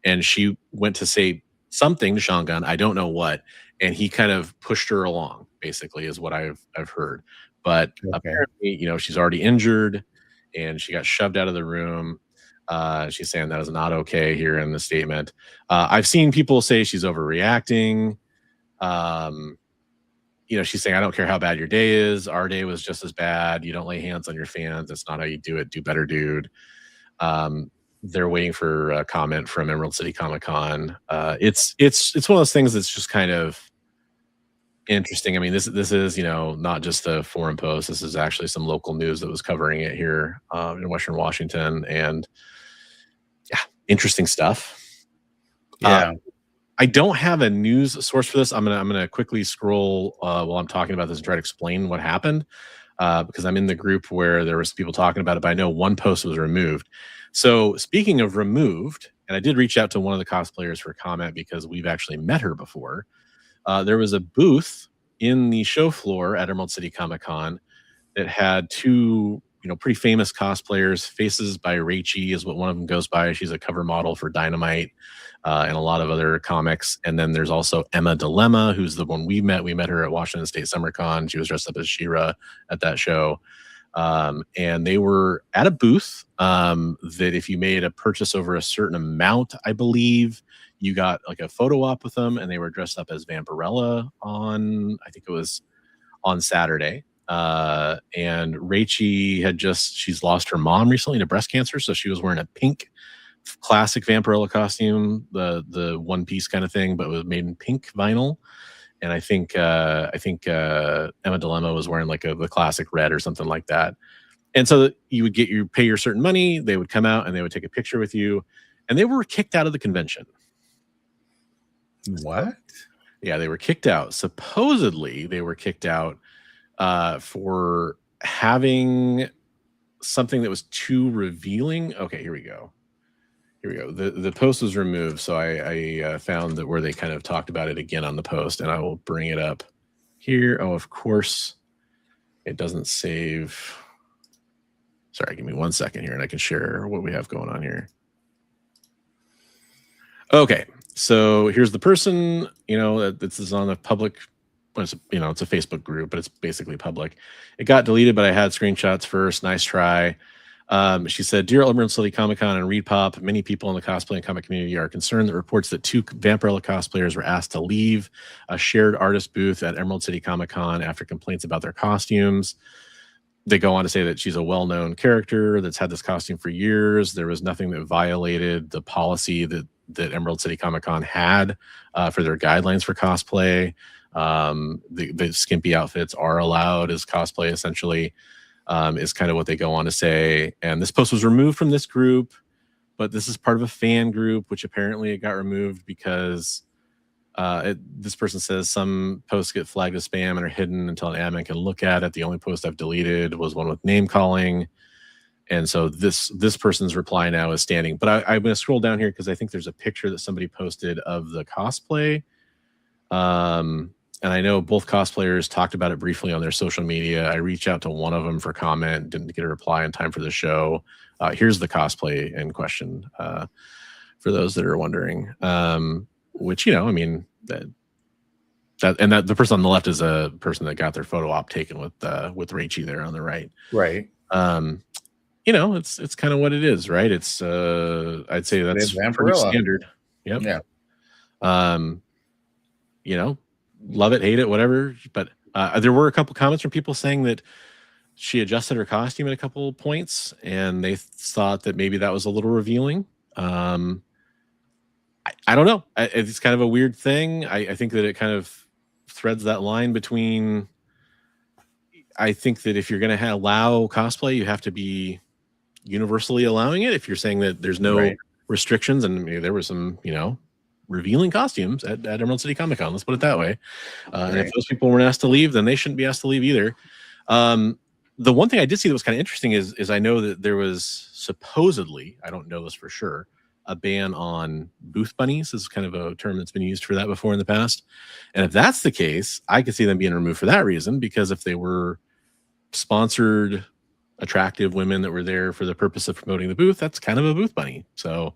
And she went to say something to Sean Gunn, I don't know what, and he kind of pushed her along, basically, is what I've heard. But apparently, she's already injured and she got shoved out of the room. She's saying that is not okay here in the statement. I've seen people say she's overreacting. She's saying, I don't care how bad your day is. Our day was just as bad. You don't lay hands on your fans. That's not how you do it. Do better, dude. They're waiting for a comment from Emerald City Comic Con. It's one of those things that's just kind of interesting. I mean, this is, not just a forum post. This is actually some local news that was covering it here in Western Washington. And yeah, interesting stuff.
Yeah.
I don't have a news source for this. I'm gonna quickly scroll while I'm talking about this and try to explain what happened because I'm in the group where there was people talking about it, but I know one post was removed. So speaking of removed, and I did reach out to one of the cosplayers for a comment because we've actually met her before. There was a booth in the show floor at Emerald City Comic Con that had two, pretty famous cosplayers. Faces by Rachie is what one of them goes by. She's a cover model for Dynamite and a lot of other comics. And then there's also Emma Dilemma, who's the one we met. We met her at Washington State Summer Con. She was dressed up as She-Ra at that show. And they were at a booth that if you made a purchase over a certain amount, I believe, you got like a photo op with them, and they were dressed up as Vampirella I think it was on Saturday. And Rachie she's lost her mom recently to breast cancer. So she was wearing a pink classic Vampirella costume, the one piece kind of thing, but it was made in pink vinyl. And I think Emma Dilemma was wearing like the classic red or something like that. And so you would pay your certain money. They would come out and they would take a picture with you, and they were kicked out of the convention.
What?
Yeah, they were kicked out. Supposedly, they were kicked out for having something that was too revealing. Okay, here we go. The post was removed, so I found that where they kind of talked about it again on the post, and I will bring it up here. Oh, of course, it doesn't save. Sorry, give me 1 second here, and I can share what we have going on here. Okay. So here's the person, this is on a public, it's a Facebook group, but it's basically public. It got deleted, but I had screenshots first. Nice try. She said, Dear Emerald City Comic Con and ReedPop, many people in the cosplay and comic community are concerned that reports that 2 Vampirella cosplayers were asked to leave a shared artist booth at Emerald City Comic Con after complaints about their costumes. They go on to say that she's a well-known character that's had this costume for years. There was nothing that violated the policy that Emerald City Comic Con had for their guidelines for cosplay. The skimpy outfits are allowed as cosplay, essentially, is kind of what they go on to say. And this post was removed from this group, but this is part of a fan group, which apparently it got removed because this person says some posts get flagged as spam and are hidden until an admin can look at it. The only post I've deleted was one with name calling. And so this person's reply now is standing. But I'm going to scroll down here because I think there's a picture that somebody posted of the cosplay. And I know both cosplayers talked about it briefly on their social media. I reached out to one of them for comment, didn't get a reply in time for the show. Here's the cosplay in question, for those that are wondering. Which, you know, I mean, that the person on the left is a person that got their photo op taken with Rachie there on the right.
Right.
You know, it's kind of what it is, right? It's I'd say that's pretty standard. Yep.
Yeah.
You know, love it, hate it, whatever. But there were a couple comments from people saying that she adjusted her costume at a couple points, and they thought that maybe that was a little revealing. I don't know. It's kind of a weird thing. I think that it kind of threads that line between. I think that if you're going to allow cosplay, you have to be universally allowing it. If you're saying that there's no restrictions, and maybe there was some, you know, revealing costumes at Emerald City Comic Con, let's put it that way. And if those people weren't asked to leave, then they shouldn't be asked to leave either. The one thing I did see that was kind of interesting is I know that there was supposedly, I don't know this for sure, a ban on booth bunnies. This is kind of a term that's been used for that before in the past. And if that's the case, I could see them being removed for that reason, because if they were sponsored, attractive women that were there for the purpose of promoting the booth, that's kind of a booth bunny. So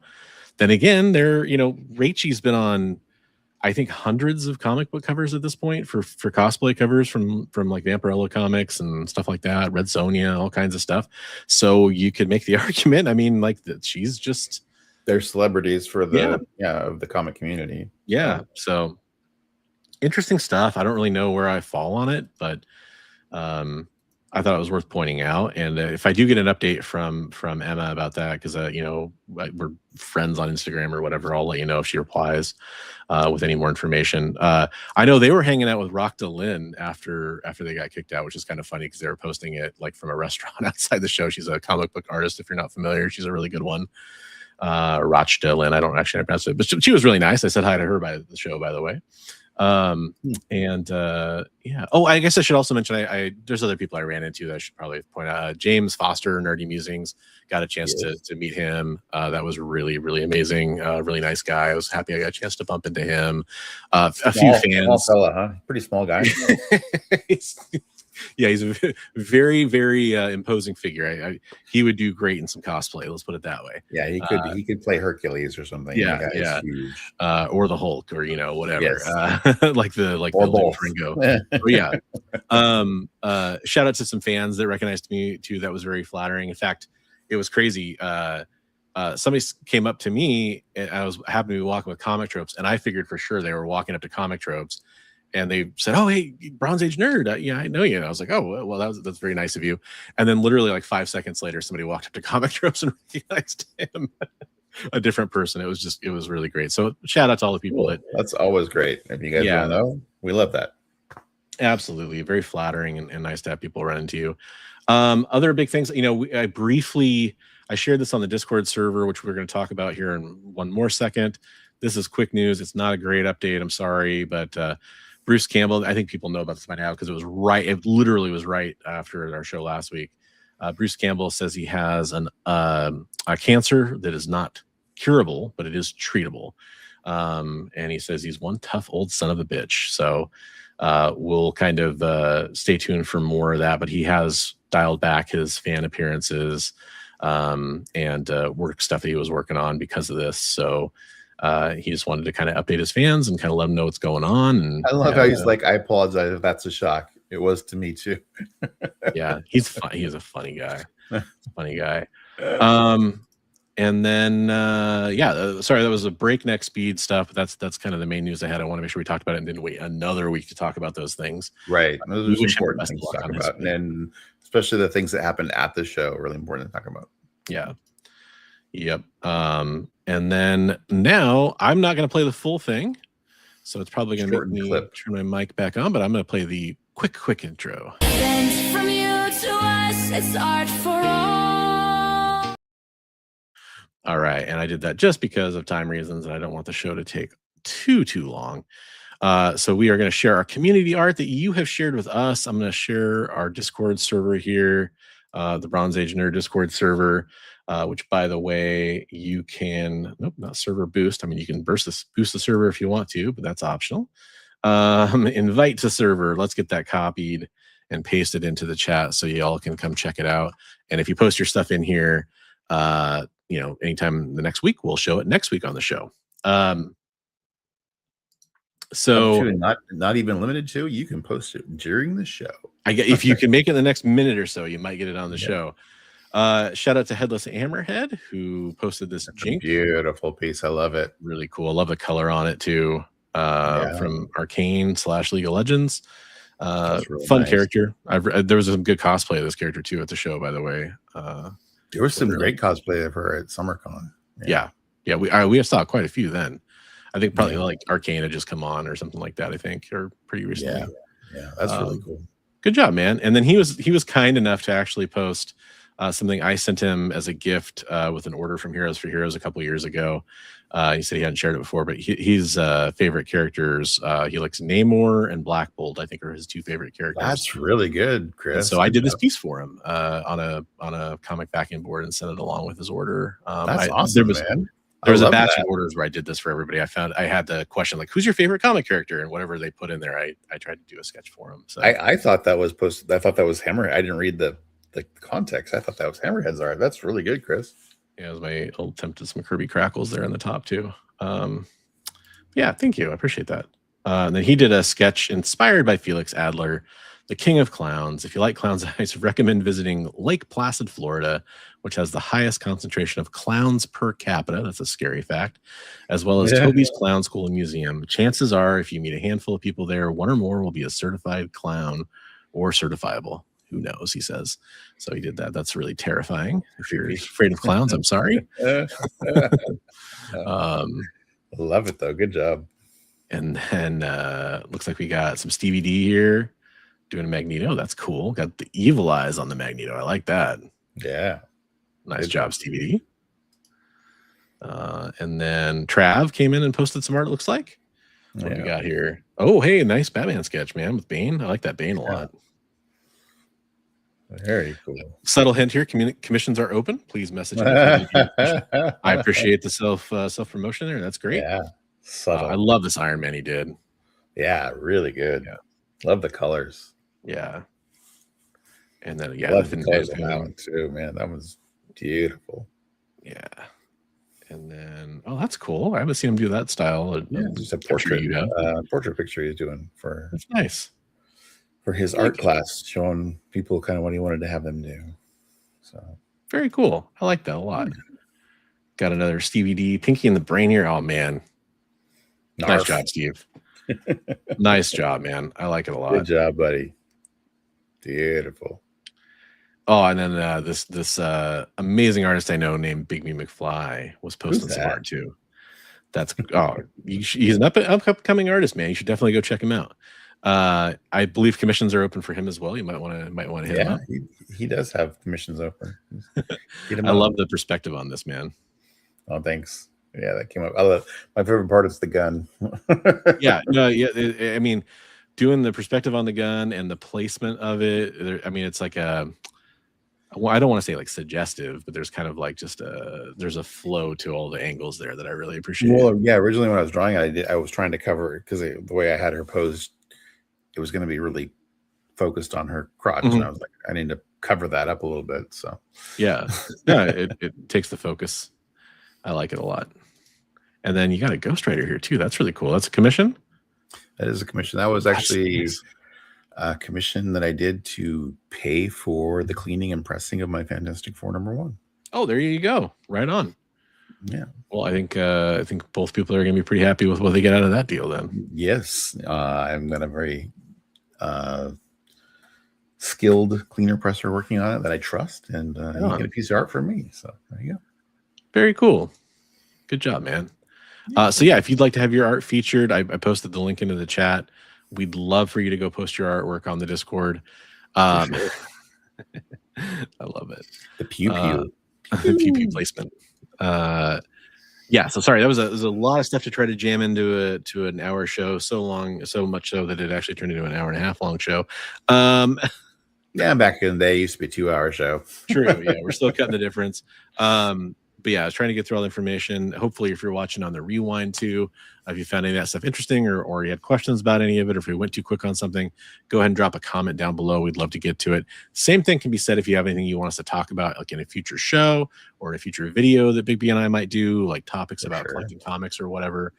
then again, you know, Rachie's been on, I think, hundreds of comic book covers at this point for cosplay covers from like Vampirella Comics and stuff like that, Red Sonja, all kinds of stuff. So you could make the argument, I mean, like, that she's just,
they're celebrities for the of the comic community.
Yeah. So interesting stuff. I don't really know where I fall on it, but I thought it was worth pointing out. And if I do get an update from Emma about that, because you know, we're friends on Instagram or whatever, I'll let you know if she replies with any more information. I know they were hanging out with Rock DeLynn after they got kicked out, which is kind of funny because they were posting it like from a restaurant outside the show. She's a comic book artist, if you're not familiar. She's a really good one. Rock DeLynn, I don't actually pronounce it, but she was really nice. I said hi to her by the show, by the way. Yeah. Oh, I guess I should also mention I there's other people I ran into that I should probably point out. James Foster, Nerdy Musings, got a chance to meet him. That was really, really amazing. Really nice guy. I was happy I got a chance to bump into him. A few fans.
Small fella, huh? Pretty small guy.
Yeah, he's a very, very imposing figure. He would do great in some cosplay. Let's put it that way.
Yeah, he could play Hercules or something.
Yeah, yeah.
Huge.
Or the Hulk, or you know, whatever.
Yes.
like the Ringo. Yeah. Shout out to some fans that recognized me too. That was very flattering. In fact, it was crazy. Somebody came up to me, and I happened to be walking with Comic Tropes, and I figured for sure they were walking up to Comic Tropes. And they said, "Oh, hey, Bronze Age nerd, yeah, I know you." And I was like, "Oh, well, that's very nice of you." And then literally like 5 seconds later, somebody walked up to Comic Tropes and recognized him, a different person. It was really great. So shout out to all the people
that's always great. If you guys don't know, we love that.
Absolutely, very flattering and nice to have people run into you. Other big things, you know, I shared this on the Discord server, which we're going to talk about here in one more second. This is quick news. It's not a great update. I'm sorry, but Bruce Campbell, I think people know about this by now because it literally was right after our show last week. Bruce Campbell says he has a cancer that is not curable, but it is treatable. And he says he's one tough old son of a bitch. So we'll kind of stay tuned for more of that, but he has dialed back his fan appearances and work stuff that he was working on because of this. So he just wanted to kind of update his fans and kind of let them know what's going on. And
I love how he's like, "I apologize if that's a shock. It was to me too."
Yeah, he's fun. He is a funny guy. Funny guy. And then sorry, that was a breakneck speed stuff. But that's kind of the main news I had. I want to make sure we talked about it and didn't wait another week to talk about those things.
Right. Those are important things to talk about, and especially the things that happened at the show. Really important to talk about.
Yeah. Yep. And then now I'm not going to play the full thing, so it's probably going to make me turn my mic back on, but I'm going to play the quick intro.
Sent from you to us, it's art for all.
All right, and I did that just because of time reasons, and I don't want the show to take too long. So we are going to share our community art that you have shared with us. I'm going to share our Discord server here, the Bronze Age Nerd Discord server. Which, by the way, you can, not server boost. I mean, you can boost the server if you want to, but that's optional. Invite to server. Let's get that copied and pasted into the chat so you all can come check it out. And if you post your stuff in here, anytime the next week, we'll show it next week on the show. So
not even limited to, you can post it during the show.
If you can make it the next minute or so, you might get it on the show. Shout out to Headless Hammerhead who posted this Jink.
Beautiful piece. I love it.
Really cool. I love the color on it too. From Arcane / League of Legends. Really fun character. There was some good cosplay of this character too at the show, by the way.
There was some great cosplay of her at SummerCon.
Yeah. We saw quite a few then. I think probably like Arcane had just come on or something like that. I think, or pretty recently.
Yeah, that's really cool.
Good job, man. And then he was kind enough to actually post something I sent him as a gift with an order from Heroes for Heroes a couple years ago. He said he hadn't shared it before, but his favorite characters, he likes Namor and Black Bolt, I think, are his two favorite characters.
That's really good, Chris.
And so I did this piece for him on a comic backing board and sent it along with his order.
That's awesome, man.
There was a batch of orders where I did this for everybody. I had the question like, who's your favorite comic character? And whatever they put in there, I tried to do a sketch for him. So
I thought that was posted. I thought that was Hammerhead. I didn't read the context. I thought that was Hammerhead's art. That's really good, Chris.
Yeah, it was my old attempt at some Kirby Crackles there on the top too. Yeah, thank you. I appreciate that. And then he did a sketch inspired by Felix Adler, the King of Clowns. If you like clowns, I recommend visiting Lake Placid, Florida, which has the highest concentration of clowns per capita. That's a scary fact, as well as Toby's Clown School and Museum. Chances are, if you meet a handful of people there, one or more will be a certified clown or certifiable. Who knows, he says. So he did that. That's really terrifying. If you're afraid of clowns, I'm sorry.
Love it, though. Good job.
And then looks like we got some Stevie D here doing a Magneto. That's cool. Got the evil eyes on the Magneto. I like that.
Yeah.
Nice job, Stevie D. And then Trav came in and posted some art, it looks like. What do we got here? Oh, hey, nice Batman sketch, man, with Bane. I like that Bane a lot.
Very cool.
Subtle hint here: commissions are open. Please message me. I appreciate the self promotion there. That's great.
Yeah, subtle.
I love this Iron Man he did.
Yeah, really good. Yeah, love the colors.
Yeah, and then
love the colors on that one too, man. That was beautiful.
Yeah, and then that's cool. I haven't seen him do that style.
Just a portrait picture he's doing for.
That's nice.
For his art class, showing people kind of what he wanted to have them do. So
very cool. I like that a lot. Got another Stevie D, Pinky in the Brain here. Oh man, nice job, Steve. Nice job, man. I like it a lot.
Good job, buddy. Beautiful.
Oh, and then this amazing artist I know named Big Me McFly was posting some art too. That's he's an upcoming artist, man. You should definitely go check him out. I believe commissions are open for him as well. You might want to hit him up.
He does have commissions open.
I love the perspective on this, man.
Oh, thanks. Yeah, that came up. My favorite part is the gun.
I mean, doing the perspective on the gun and the placement of it. It's like I don't want to say like suggestive, but there's kind of like there's a flow to all the angles there that I really appreciate.
Well, yeah, originally when I was drawing it, I was trying to cover because the way I had her posed, it was going to be really focused on her crotch, and I was like, I need to cover that up a little bit. So it takes the focus. I like it a lot. And then you got a ghostwriter here too. That's really cool. That's a commission. That is a commission. That was actually a commission that I did to pay for the cleaning and pressing of my Fantastic Four #1. Oh, there you go. Right on. Yeah. Well, I think both people are going to be pretty happy with what they get out of that deal then. Yes. I've got a very skilled cleaner presser working on it that I trust, and you get a piece of art from me. So there you go. Very cool. Good job, man. So yeah, if you'd like to have your art featured, I posted the link into the chat. We'd love for you to go post your artwork on the Discord. I love it. The pew pew. The pew pew placement. Yeah, so sorry, there's a lot of stuff to try to jam into an hour show. So much so that it actually turned into an hour and a half long show. Yeah, back in the day, it used to be a 2-hour show. True, yeah, we're still cutting the difference.
yeah, I was trying to get through all the information. Hopefully, if you're watching on the rewind too, if you found any of that stuff interesting, or you had questions about any of it, or if we went too quick on something, go ahead and drop a comment down below. We'd love to get to it. Same thing can be said if you have anything you want us to talk about, like in a future show or in a future video that Big B and I might do, like topics about collecting comics or whatever.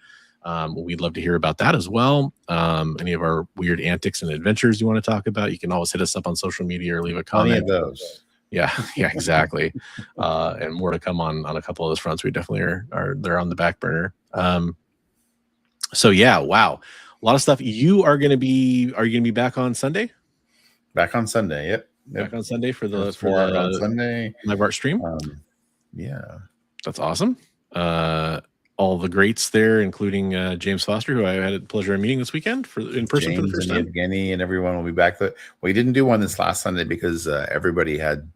We'd love to hear about that as well. Any of our weird antics and adventures you want to talk about, you can always hit us up on social media or leave a comment.
Plenty of those.
Yeah, exactly. And more to come on a couple of those fronts. We definitely are they're on the back burner. So yeah, wow, a lot of stuff. Are you going to be back on Sunday?
Back on Sunday, yep.
Back on Sunday for the
on Sunday
live art stream.
Yeah,
that's awesome. All the greats there, including James Foster, who I had the pleasure of meeting this weekend in person for the first time.
Evgeny and everyone will be back. We didn't do one this last Sunday because everybody had,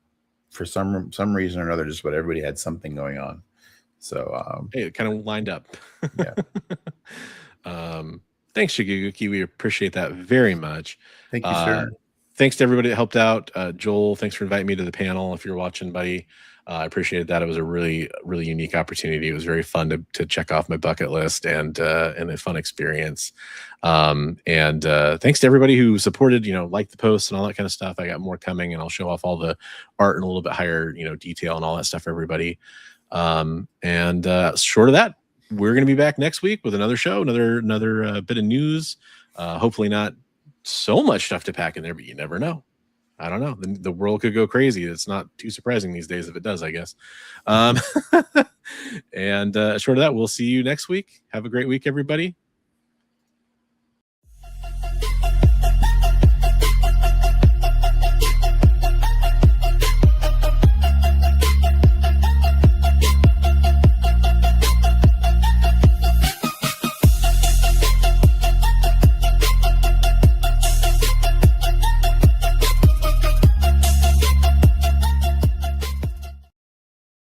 for some reason or another, just about everybody had something going on. So
hey, it kind of lined up.
Yeah.
Thanks, Shigiguki. We appreciate that very much.
Thank you, sir.
Thanks to everybody that helped out. Joel, thanks for inviting me to the panel. If you're watching, buddy, I appreciated that. It was a really, really unique opportunity. It was very fun to check off my bucket list and a fun experience. And thanks to everybody who supported, liked the posts and all that kind of stuff. I got more coming, and I'll show off all the art in a little bit higher, detail and all that stuff for everybody. And short of that, we're going to be back next week with another show, another bit of news. Hopefully not so much stuff to pack in there, but you never know. I don't know. The world could go crazy. It's not too surprising these days if it does, I guess. And short of that, we'll see you next week. Have a great week, everybody.